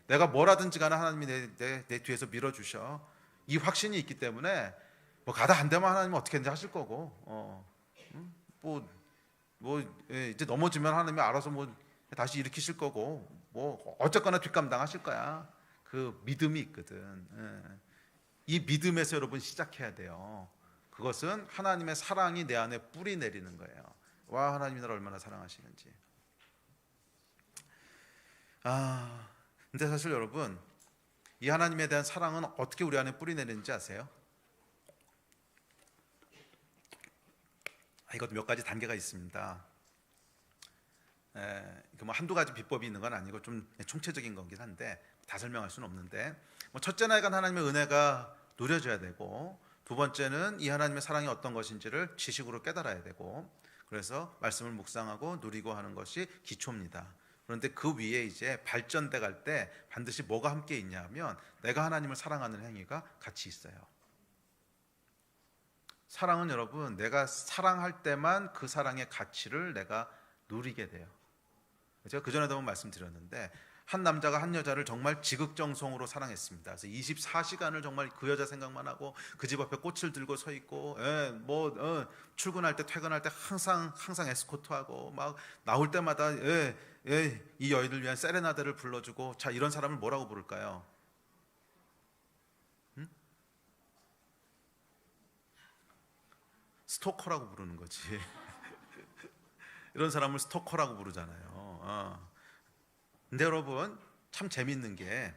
내가 뭐라든지 간에 하나님이 내 뒤에서 밀어주셔. 이 확신이 있기 때문에 뭐 가다 안 되면 하나님은 어떻게든지 하실 거고, 이제 넘어지면 하나님이 알아서 뭐 다시 일으키실 거고, 뭐 어쨌거나 뒷감당하실 거야. 그 믿음이 있거든. 이 믿음에서 여러분 시작해야 돼요. 그것은 하나님의 사랑이 내 안에 뿌리 내리는 거예요. 와, 하나님이 나를 얼마나 사랑하시는지. 근데 사실 여러분, 이 하나님에 대한 사랑은 어떻게 우리 안에 뿌리 내리는지 아세요? 이것도 몇 가지 단계가 있습니다. 뭐 한두 가지 비법이 있는 건 아니고 좀 총체적인 거긴 한데 다 설명할 수는 없는데, 첫째는 하나님의 은혜가 누려져야 되고, 두 번째는 이 하나님의 사랑이 어떤 것인지를 지식으로 깨달아야 되고, 그래서 말씀을 묵상하고 누리고 하는 것이 기초입니다. 그런데 그 위에 이제 발전돼 갈 때 반드시 뭐가 함께 있냐 하면, 내가 하나님을 사랑하는 행위가 같이 있어요. 사랑은 여러분, 내가 사랑할 때만 그 사랑의 가치를 내가 누리게 돼요. 제가 그전에도 한번 말씀드렸는데, 한 남자가 한 여자를 정말 지극정성으로 사랑했습니다. 그래서 24시간을 정말 그 여자 생각만 하고 그 집 앞에 꽃을 들고 서 있고, 출근할 때 퇴근할 때 항상 에스코트하고, 막 나올 때마다 이 여인을 위한 세레나데를 불러주고. 자, 이런 사람을 뭐라고 부를까요? 스토커라고 부르는 거지. 이런 사람을 스토커라고 부르잖아요. 근데 여러분 참 재밌는 게,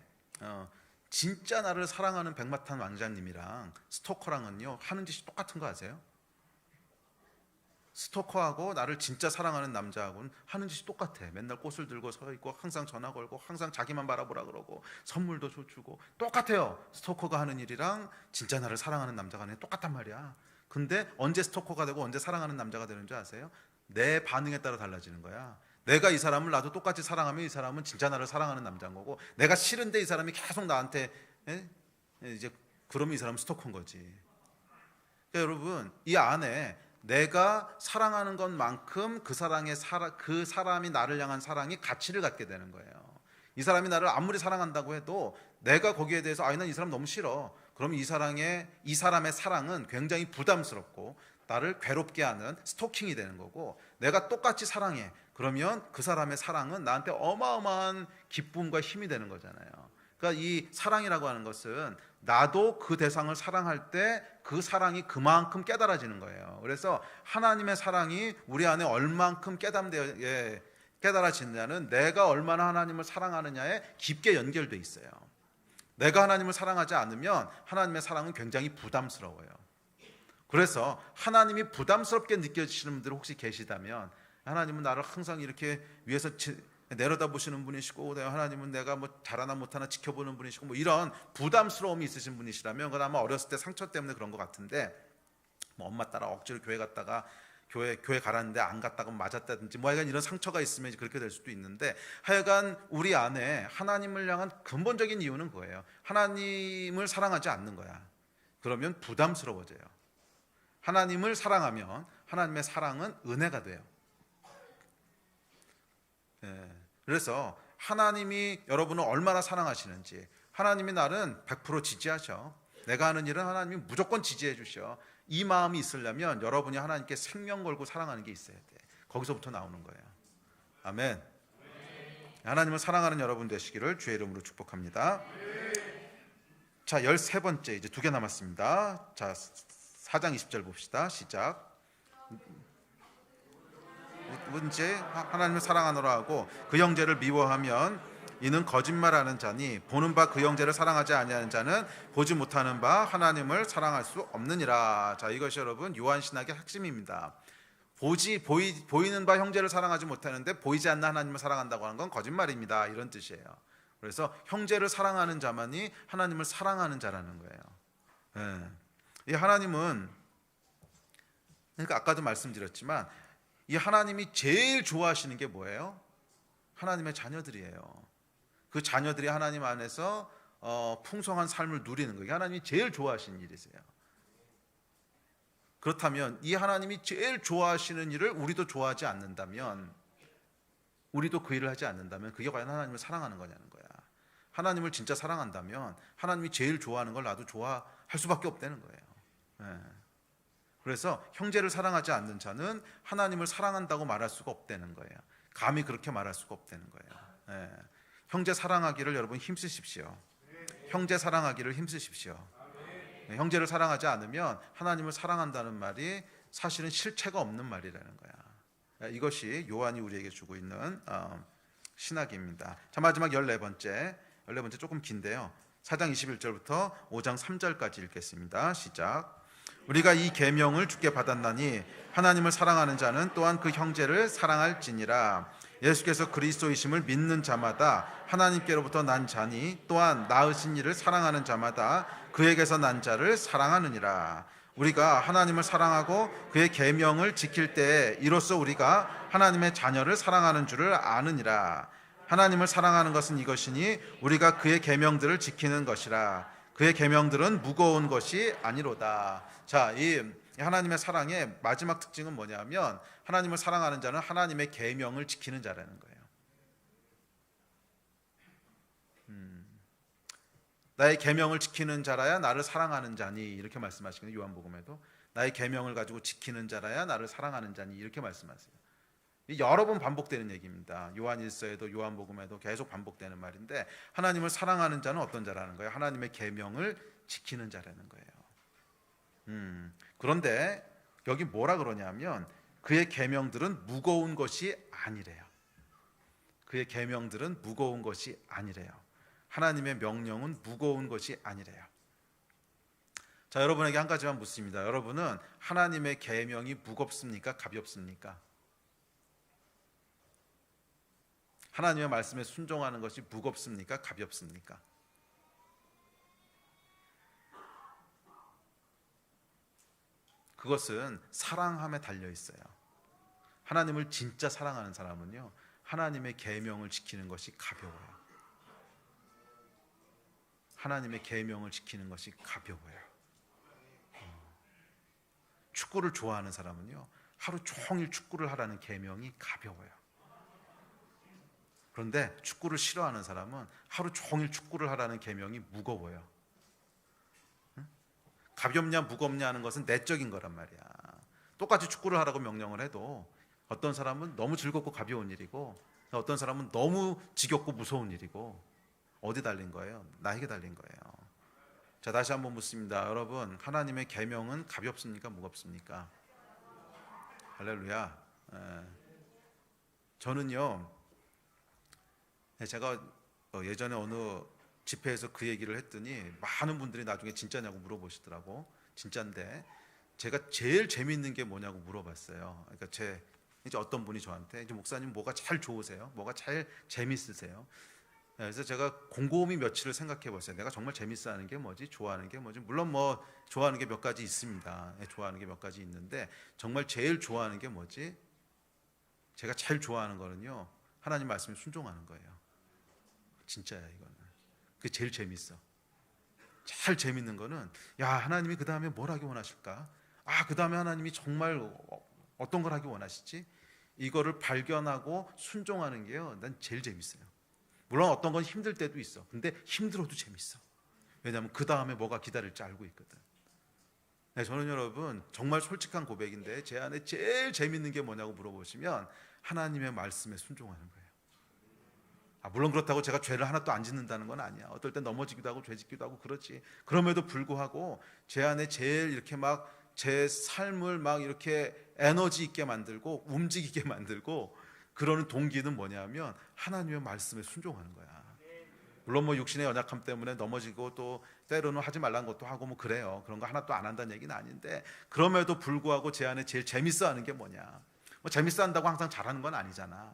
진짜 나를 사랑하는 백마탄 왕자님이랑 스토커랑은요 하는 짓이 똑같은 거 아세요? 스토커하고 나를 진짜 사랑하는 남자하고는 하는 짓이 똑같아. 맨날 꽃을 들고 서 있고, 항상 전화 걸고, 항상 자기만 바라보라 그러고, 선물도 주고, 똑같아요. 스토커가 하는 일이랑 진짜 나를 사랑하는 남자가 하는 일 똑같단 말이야. 근데 언제 스토커가 되고 언제 사랑하는 남자가 되는 줄 아세요? 내 반응에 따라 달라지는 거야. 내가 이 사람을 나도 똑같이 사랑하면 이 사람은 진짜 나를 사랑하는 남자인 거고, 내가 싫은데 이 사람이 계속 나한테 이제 그러면 이 사람은 스토커인 거지. 그러니까 여러분, 이 안에 내가 사랑하는 것만큼 그 사람이 나를 향한 사랑이 가치를 갖게 되는 거예요. 이 사람이 나를 아무리 사랑한다고 해도 내가 거기에 대해서 난 이 사람 너무 싫어. 그럼 이 사람의 사랑은 굉장히 부담스럽고, 나를 괴롭게 하는 스토킹이 되는 거고, 내가 똑같이 사랑해. 그러면 그 사람의 사랑은 나한테 어마어마한 기쁨과 힘이 되는 거잖아요. 그러니까 이 사랑이라고 하는 것은 나도 그 대상을 사랑할 때 그 사랑이 그만큼 깨달아지는 거예요. 그래서 하나님의 사랑이 우리 안에 얼만큼 깨달아지느냐는 내가 얼마나 하나님을 사랑하느냐에 깊게 연결돼 있어요. 내가 하나님을 사랑하지 않으면 하나님의 사랑은 굉장히 부담스러워요. 그래서 하나님이 부담스럽게 느껴지시는 분들 혹시 계시다면, 하나님은 나를 항상 이렇게 위에서 내려다보시는 분이시고, 하나님은 내가 뭐 잘하나 못하나 지켜보는 분이시고, 뭐 이런 부담스러움이 있으신 분이시라면, 그건 아마 어렸을 때 상처 때문에 그런 것 같은데, 뭐 엄마 따라 억지로 교회 갔다가 교회 가라는데 안 갔다가 맞았다든지 뭐 하여간 이런 상처가 있으면 그렇게 될 수도 있는데, 하여간 우리 안에 하나님을 향한 근본적인 이유는 그거예요. 하나님을 사랑하지 않는 거야. 그러면 부담스러워져요. 하나님을 사랑하면 하나님의 사랑은 은혜가 돼요. 그래서 하나님이 여러분을 얼마나 사랑하시는지, 하나님이 나는 100% 지지하셔. 내가 하는 일은 하나님이 무조건 지지해 주셔. 이 마음이 있으려면 여러분이 하나님께 생명 걸고 사랑하는 게 있어야 돼. 거기서부터 나오는 거예요. 아멘. 하나님을 사랑하는 여러분 되시기를 주의 이름으로 축복합니다. 자, 13번째, 이제 2개 남았습니다. 자, 4장 20절 봅시다. 시작. 문제, 하나님을 사랑하노라 하고 그 형제를 미워하면 이는 거짓말하는 자니, 보는 바 그 형제를 사랑하지 아니하는 자는 보지 못하는 바 하나님을 사랑할 수 없느니라. 자, 이것이 여러분 요한신학의 핵심입니다. 보이는 바 형제를 사랑하지 못하는데 보이지 않는 하나님을 사랑한다고 하는 건 거짓말입니다, 이런 뜻이에요. 그래서 형제를 사랑하는 자만이 하나님을 사랑하는 자라는 거예요. 이 하나님은, 그러니까 아까도 말씀드렸지만, 이 하나님이 제일 좋아하시는 게 뭐예요? 하나님의 자녀들이에요. 그 자녀들이 하나님 안에서 풍성한 삶을 누리는 거예요. 하나님이 제일 좋아하시는 일이세요. 그렇다면 이 하나님이 제일 좋아하시는 일을 우리도 좋아하지 않는다면, 우리도 그 일을 하지 않는다면 그게 과연 하나님을 사랑하는 거냐는 거야. 하나님을 진짜 사랑한다면 하나님이 제일 좋아하는 걸 나도 좋아할 수밖에 없다는 거예요. 그래서 형제를 사랑하지 않는 자는 하나님을 사랑한다고 말할 수가 없다는 거예요. 감히 그렇게 말할 수가 없다는 거예요. 형제 사랑하기를 여러분 힘쓰십시오. 형제 사랑하기를 힘쓰십시오. 형제를 사랑하지 않으면 하나님을 사랑한다는 말이 사실은 실체가 없는 말이라는 거야. 이것이 요한이 우리에게 주고 있는 신학입니다. 자, 마지막 14번째 조금 긴데요. 4장 21절부터 5장 3절까지 읽겠습니다. 시작. 우리가 이 계명을 주께 받았나니 하나님을 사랑하는 자는 또한 그 형제를 사랑할지니라. 예수께서 그리스도이심을 믿는 자마다 하나님께로부터 난 자니, 또한 낳으신 이를 사랑하는 자마다 그에게서 난 자를 사랑하느니라. 우리가 하나님을 사랑하고 그의 계명을 지킬 때에 이로써 우리가 하나님의 자녀를 사랑하는 줄을 아느니라. 하나님을 사랑하는 것은 이것이니 우리가 그의 계명들을 지키는 것이라. 그의 계명들은 무거운 것이 아니로다. 자, 이 하나님의 사랑의 마지막 특징은 뭐냐면, 하나님을 사랑하는 자는 하나님의 계명을 지키는 자라는 거예요. 나의 계명을 지키는 자라야 나를 사랑하는 자니, 이렇게 말씀하시거든요. 요한복음에도 나의 계명을 가지고 지키는 자라야 나를 사랑하는 자니, 이렇게 말씀하세요. 여러 번 반복되는 얘기입니다. 요한일서에도 요한복음에도 계속 반복되는 말인데, 하나님을 사랑하는 자는 어떤 자라는 거예요? 하나님의 계명을 지키는 자라는 거예요. 그런데 여기 뭐라 그러냐면, 그의 계명들은 무거운 것이 아니래요. 그의 계명들은 무거운 것이 아니래요. 하나님의 명령은 무거운 것이 아니래요. 자, 여러분에게 한 가지만 묻습니다. 여러분은 하나님의 계명이 무겁습니까? 가볍습니까? 하나님의 말씀에 순종하는 것이 무겁습니까? 가볍습니까? 그것은 사랑함에 달려 있어요. 하나님을 진짜 사랑하는 사람은요, 하나님의 계명을 지키는 것이 가벼워요. 하나님의 계명을 지키는 것이 가벼워요. 축구를 좋아하는 사람은요, 하루 종일 축구를 하라는 계명이 가벼워요. 그런데 축구를 싫어하는 사람은 하루 종일 축구를 하라는 계명이 무거워요. 가볍냐 무겁냐 하는 것은 내적인 거란 말이야. 똑같이 축구를 하라고 명령을 해도 어떤 사람은 너무 즐겁고 가벼운 일이고 어떤 사람은 너무 지겹고 무서운 일이고 어디 달린 거예요? 나에게 달린 거예요. 자, 다시 한번 묻습니다. 여러분, 하나님의 계명은 가볍습니까? 무겁습니까? 할렐루야. 저는요, 제가 예전에 어느 집회에서 그 얘기를 했더니 많은 분들이 나중에 진짜냐고 물어보시더라고. 진짜인데 제가 제일 재미있는 게 뭐냐고 물어봤어요. 그러니까 이제 어떤 분이 저한테 이제 목사님 뭐가 제일 좋으세요? 뭐가 제일 재밌으세요? 그래서 제가 곰곰이 며칠을 생각해 봤어요. 내가 정말 재밌어하는 게 뭐지? 좋아하는 게 뭐지? 물론 뭐 좋아하는 게 몇 가지 있습니다. 좋아하는 게 몇 가지 있는데 정말 제일 좋아하는 게 뭐지? 제가 제일 좋아하는 거는요, 하나님 말씀에 순종하는 거예요. 진짜야 이거는. 그게 제일 재밌어. 제일 재밌는 거는 야, 하나님이 그 다음에 뭘 하기 원하실까? 그 다음에 하나님이 정말 어떤 걸 하기 원하시지? 이거를 발견하고 순종하는 게요, 난 제일 재밌어요. 물론 어떤 건 힘들 때도 있어. 근데 힘들어도 재밌어. 왜냐하면 그 다음에 뭐가 기다릴지 알고 있거든. 네, 저는 여러분 정말 솔직한 고백인데 제 안에 제일 재밌는 게 뭐냐고 물어보시면 하나님의 말씀에 순종하는 거예요. 물론 그렇다고 제가 죄를 하나도 안 짓는다는 건 아니야. 어떨 땐 넘어지기도 하고 죄 짓기도 하고 그렇지. 그럼에도 불구하고 제 안에 제일 이렇게 막 제 삶을 막 이렇게 에너지 있게 만들고 움직이게 만들고 그러는 동기는 뭐냐면 하나님의 말씀에 순종하는 거야. 물론 뭐 육신의 연약함 때문에 넘어지고 또 때로는 하지 말라는 것도 하고 뭐 그래요. 그런 거 하나도 안 한다는 얘기는 아닌데 그럼에도 불구하고 제 안에 제일 재밌어하는 게 뭐냐? 뭐 재밌어한다고 항상 잘하는 건 아니잖아.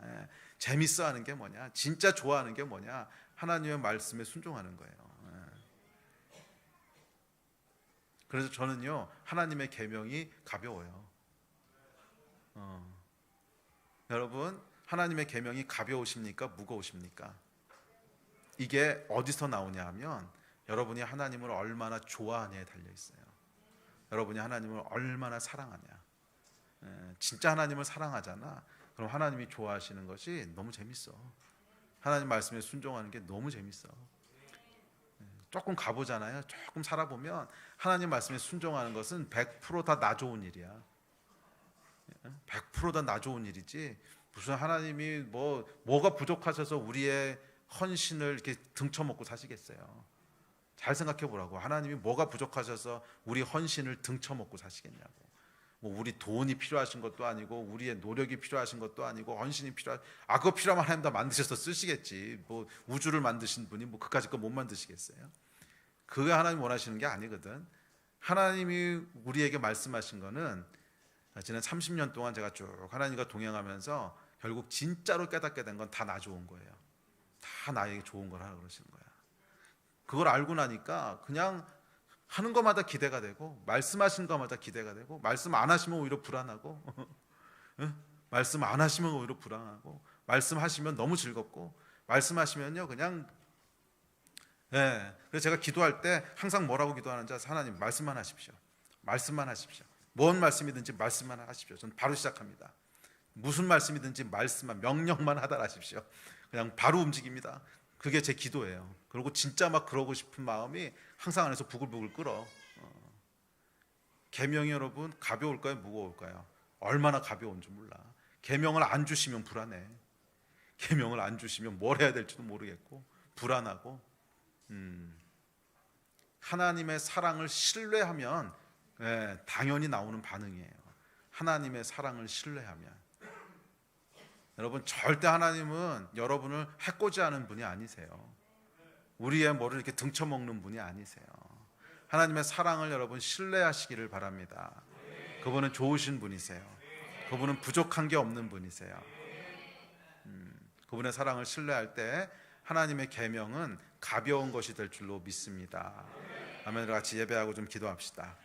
재밌어하는 게 뭐냐? 진짜 좋아하는 게 뭐냐? 하나님의 말씀에 순종하는 거예요. 그래서 저는요, 하나님의 계명이 가벼워요. 여러분, 하나님의 계명이 가벼우십니까? 무거우십니까? 이게 어디서 나오냐 하면 여러분이 하나님을 얼마나 좋아하냐에 달려 있어요. 여러분이 하나님을 얼마나 사랑하냐. 진짜 하나님을 사랑하잖아. 그럼 하나님이 좋아하시는 것이 너무 재밌어. 하나님 말씀에 순종하는 게 너무 재밌어. 조금 가보잖아요. 조금 살아보면 하나님 말씀에 순종하는 것은 100% 다 나 좋은 일이야. 100% 다 나 좋은 일이지 무슨 하나님이 뭐가 부족하셔서 우리의 헌신을 이렇게 등쳐먹고 사시겠어요. 잘 생각해 보라고. 하나님이 뭐가 부족하셔서 우리 헌신을 등쳐먹고 사시겠냐고. 뭐 우리 돈이 필요하신 것도 아니고 우리의 노력이 필요하신 것도 아니고 헌신이 그거 필요하면 하나님 다 만드셔서 쓰시겠지. 뭐 우주를 만드신 분이 뭐 그까짓 거 못 만드시겠어요? 그게 하나님 원하시는 게 아니거든. 하나님이 우리에게 말씀하신 거는 지난 30년 동안 제가 쭉 하나님과 동행하면서 결국 진짜로 깨닫게 된 건 다 나 좋은 거예요. 다 나에게 좋은 걸 하라 그러시는 거야. 그걸 알고 나니까 그냥 하는 것마다 기대가 되고 말씀하신 것마다 기대가 되고 말씀 안 하시면 오히려 불안하고 말씀 안 하시면 오히려 불안하고 말씀하시면 너무 즐겁고 말씀하시면요 그냥 그래서 제가 기도할 때 항상 뭐라고 기도하는지 아세요? 하나님 말씀만 하십시오. 말씀만 하십시오. 뭔 말씀이든지 말씀만 하십시오. 저는 바로 시작합니다. 무슨 말씀이든지 말씀만 명령만 하달하십시오. 그냥 바로 움직입니다. 그게 제 기도예요. 그리고 진짜 막 그러고 싶은 마음이 항상 안에서 부글부글 끓어. 계명이 여러분 가벼울까요? 무거울까요? 얼마나 가벼운 줄 몰라. 계명을 안 주시면 불안해. 계명을 안 주시면 뭘 해야 될지도 모르겠고 불안하고 하나님의 사랑을 신뢰하면 당연히 나오는 반응이에요. 하나님의 사랑을 신뢰하면 여러분 절대 하나님은 여러분을 해코지하는 분이 아니세요. 우리의 뭐를 이렇게 등쳐먹는 분이 아니세요. 하나님의 사랑을 여러분 신뢰하시기를 바랍니다. 그분은 좋으신 분이세요. 그분은 부족한 게 없는 분이세요. 그분의 사랑을 신뢰할 때 하나님의 계명은 가벼운 것이 될 줄로 믿습니다. 아멘. 같이 예배하고 좀 기도합시다.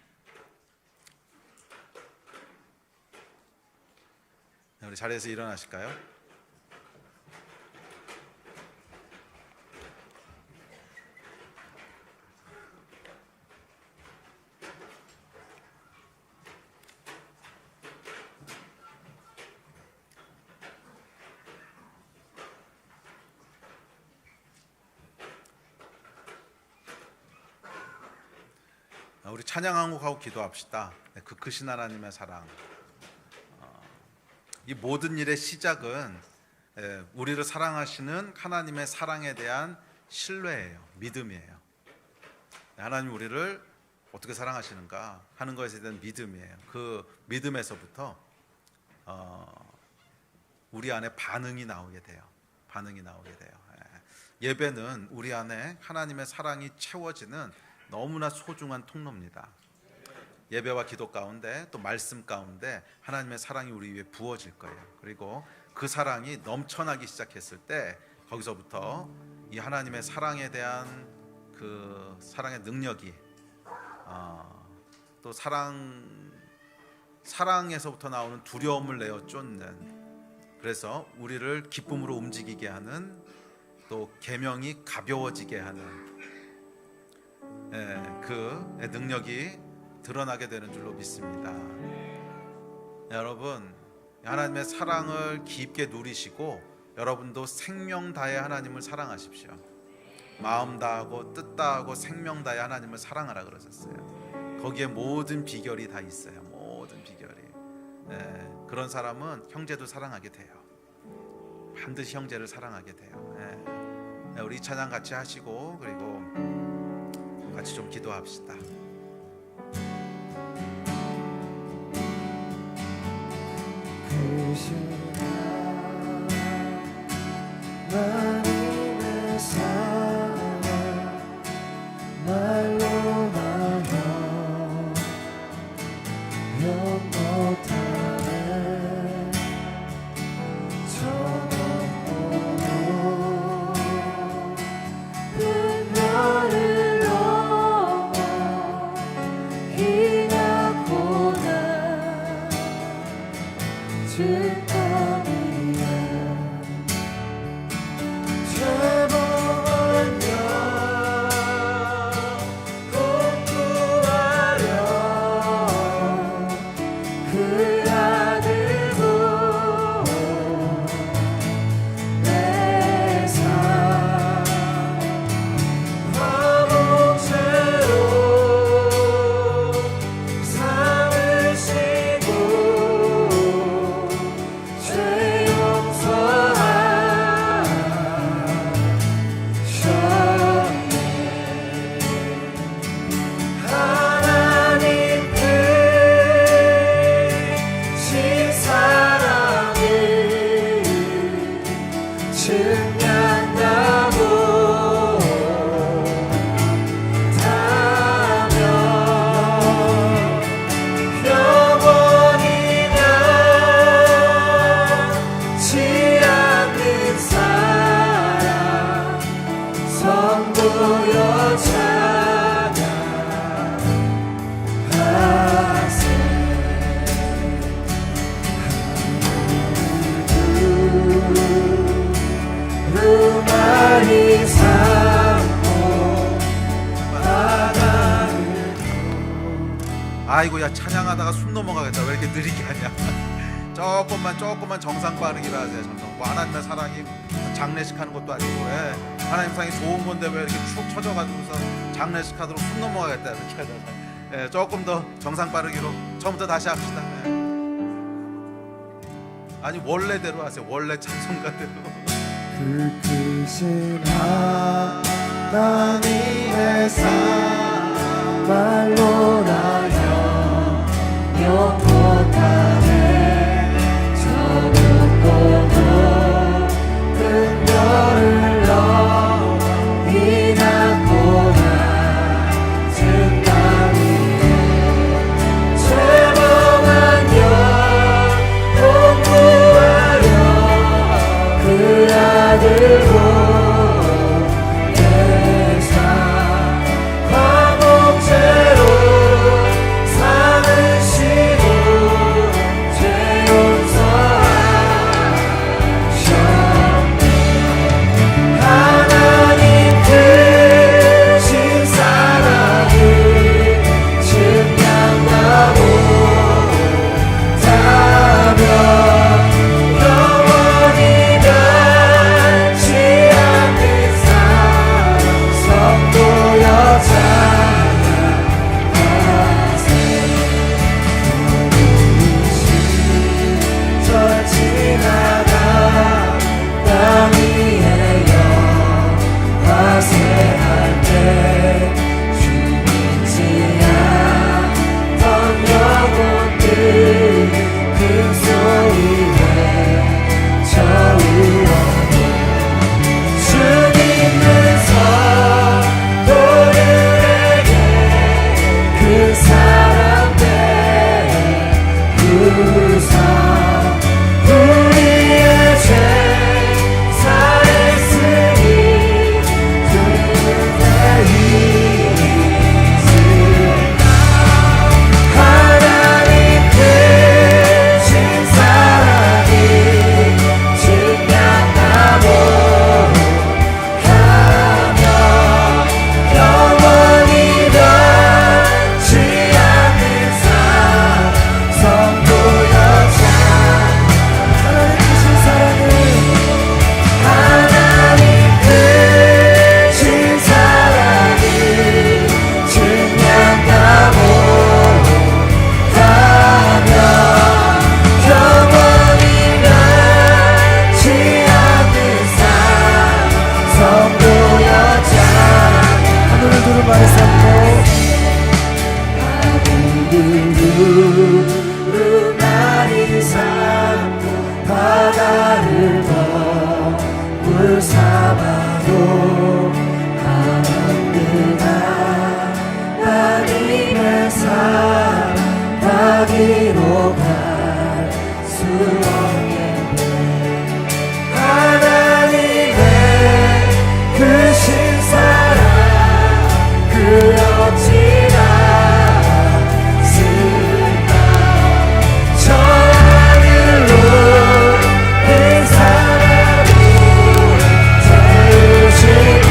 우리 자리에서 일어나실까요? 우리 찬양 한 곡하고 기도합시다. 그 크신 하나님의 사랑. 이 모든 일의 시작은 우리를 사랑하시는 하나님의 사랑에 대한 신뢰예요. 믿음이에요. 하나님 우리를 어떻게 사랑하시는가 하는 것에 대한 믿음이에요. 그 믿음에서부터 우리 안에 반응이 나오게 돼요. 예배는 우리 안에 하나님의 사랑이 채워지는 너무나 소중한 통로입니다. 예배와 기도 가운데 또 말씀 가운데 하나님의 사랑이 우리 위에 부어질 거예요. 그리고 그 사랑이 넘쳐나기 시작했을 때 거기서부터 이 하나님의 사랑에 대한 그 사랑의 능력이 또 사랑에서부터 나오는 두려움을 내어 쫓는, 그래서 우리를 기쁨으로 움직이게 하는, 또 계명이 가벼워지게 하는 그 능력이 드러나게 되는 줄로 믿습니다. 여러분, 하나님의 사랑을 깊게 누리시고 여러분도 생명 다해 하나님을 사랑하십시오. 마음 다하고 뜻 다하고 생명 다해 하나님을 사랑하라 그러셨어요. 거기에 모든 비결이 다 있어요. 모든 비결이. 그런 사람은 형제도 사랑하게 돼요. 반드시 형제를 사랑하게 돼요. 우리 이 찬양 같이 하시고 그리고 같이 좀 기도합시다. 하나님의 사랑 말로 하여 못하네. 저녁으로 은별을 넘어 희나고나 아이고야, 찬양하다가 숨 넘어가겠다. 왜 이렇게 느리게 하냐. 조금만 정상 빠르기로 하세요. 뭐 하나님의 사랑이 장례식 하는 것도 아니고 하나님 사랑이 좋은 건데 왜 이렇게 축 처져가지고서 장례식 하도록 숨 넘어가겠다 이렇게 하다가 조금 더 정상 빠르기로 처음부터 다시 합시다. 아니 원래대로 하세요. 원래 찬송가대로. 그 크신 하나님의 사랑 말로 하여 영원하네. 저녁고도 은별을 넘어 희나고나 증강 위에 죄범한 영 공부하여 그 아들로 내 삶 화목제로 다 기록할 수 없는 하나님의 크신 사랑 그 어찌나 슬까 저 하늘로 내 사랑을 태우시고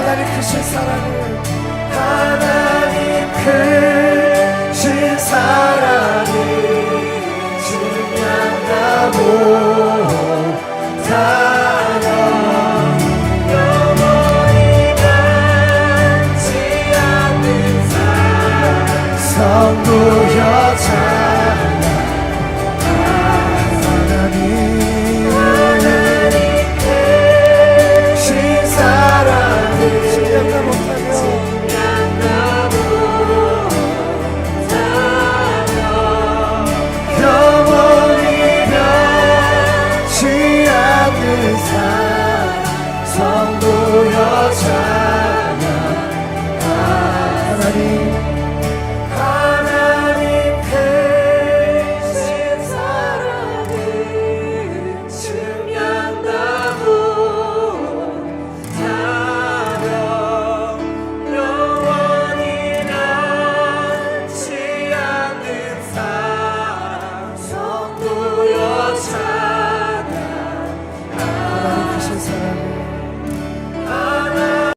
하나님 크신 사랑을 하나님 그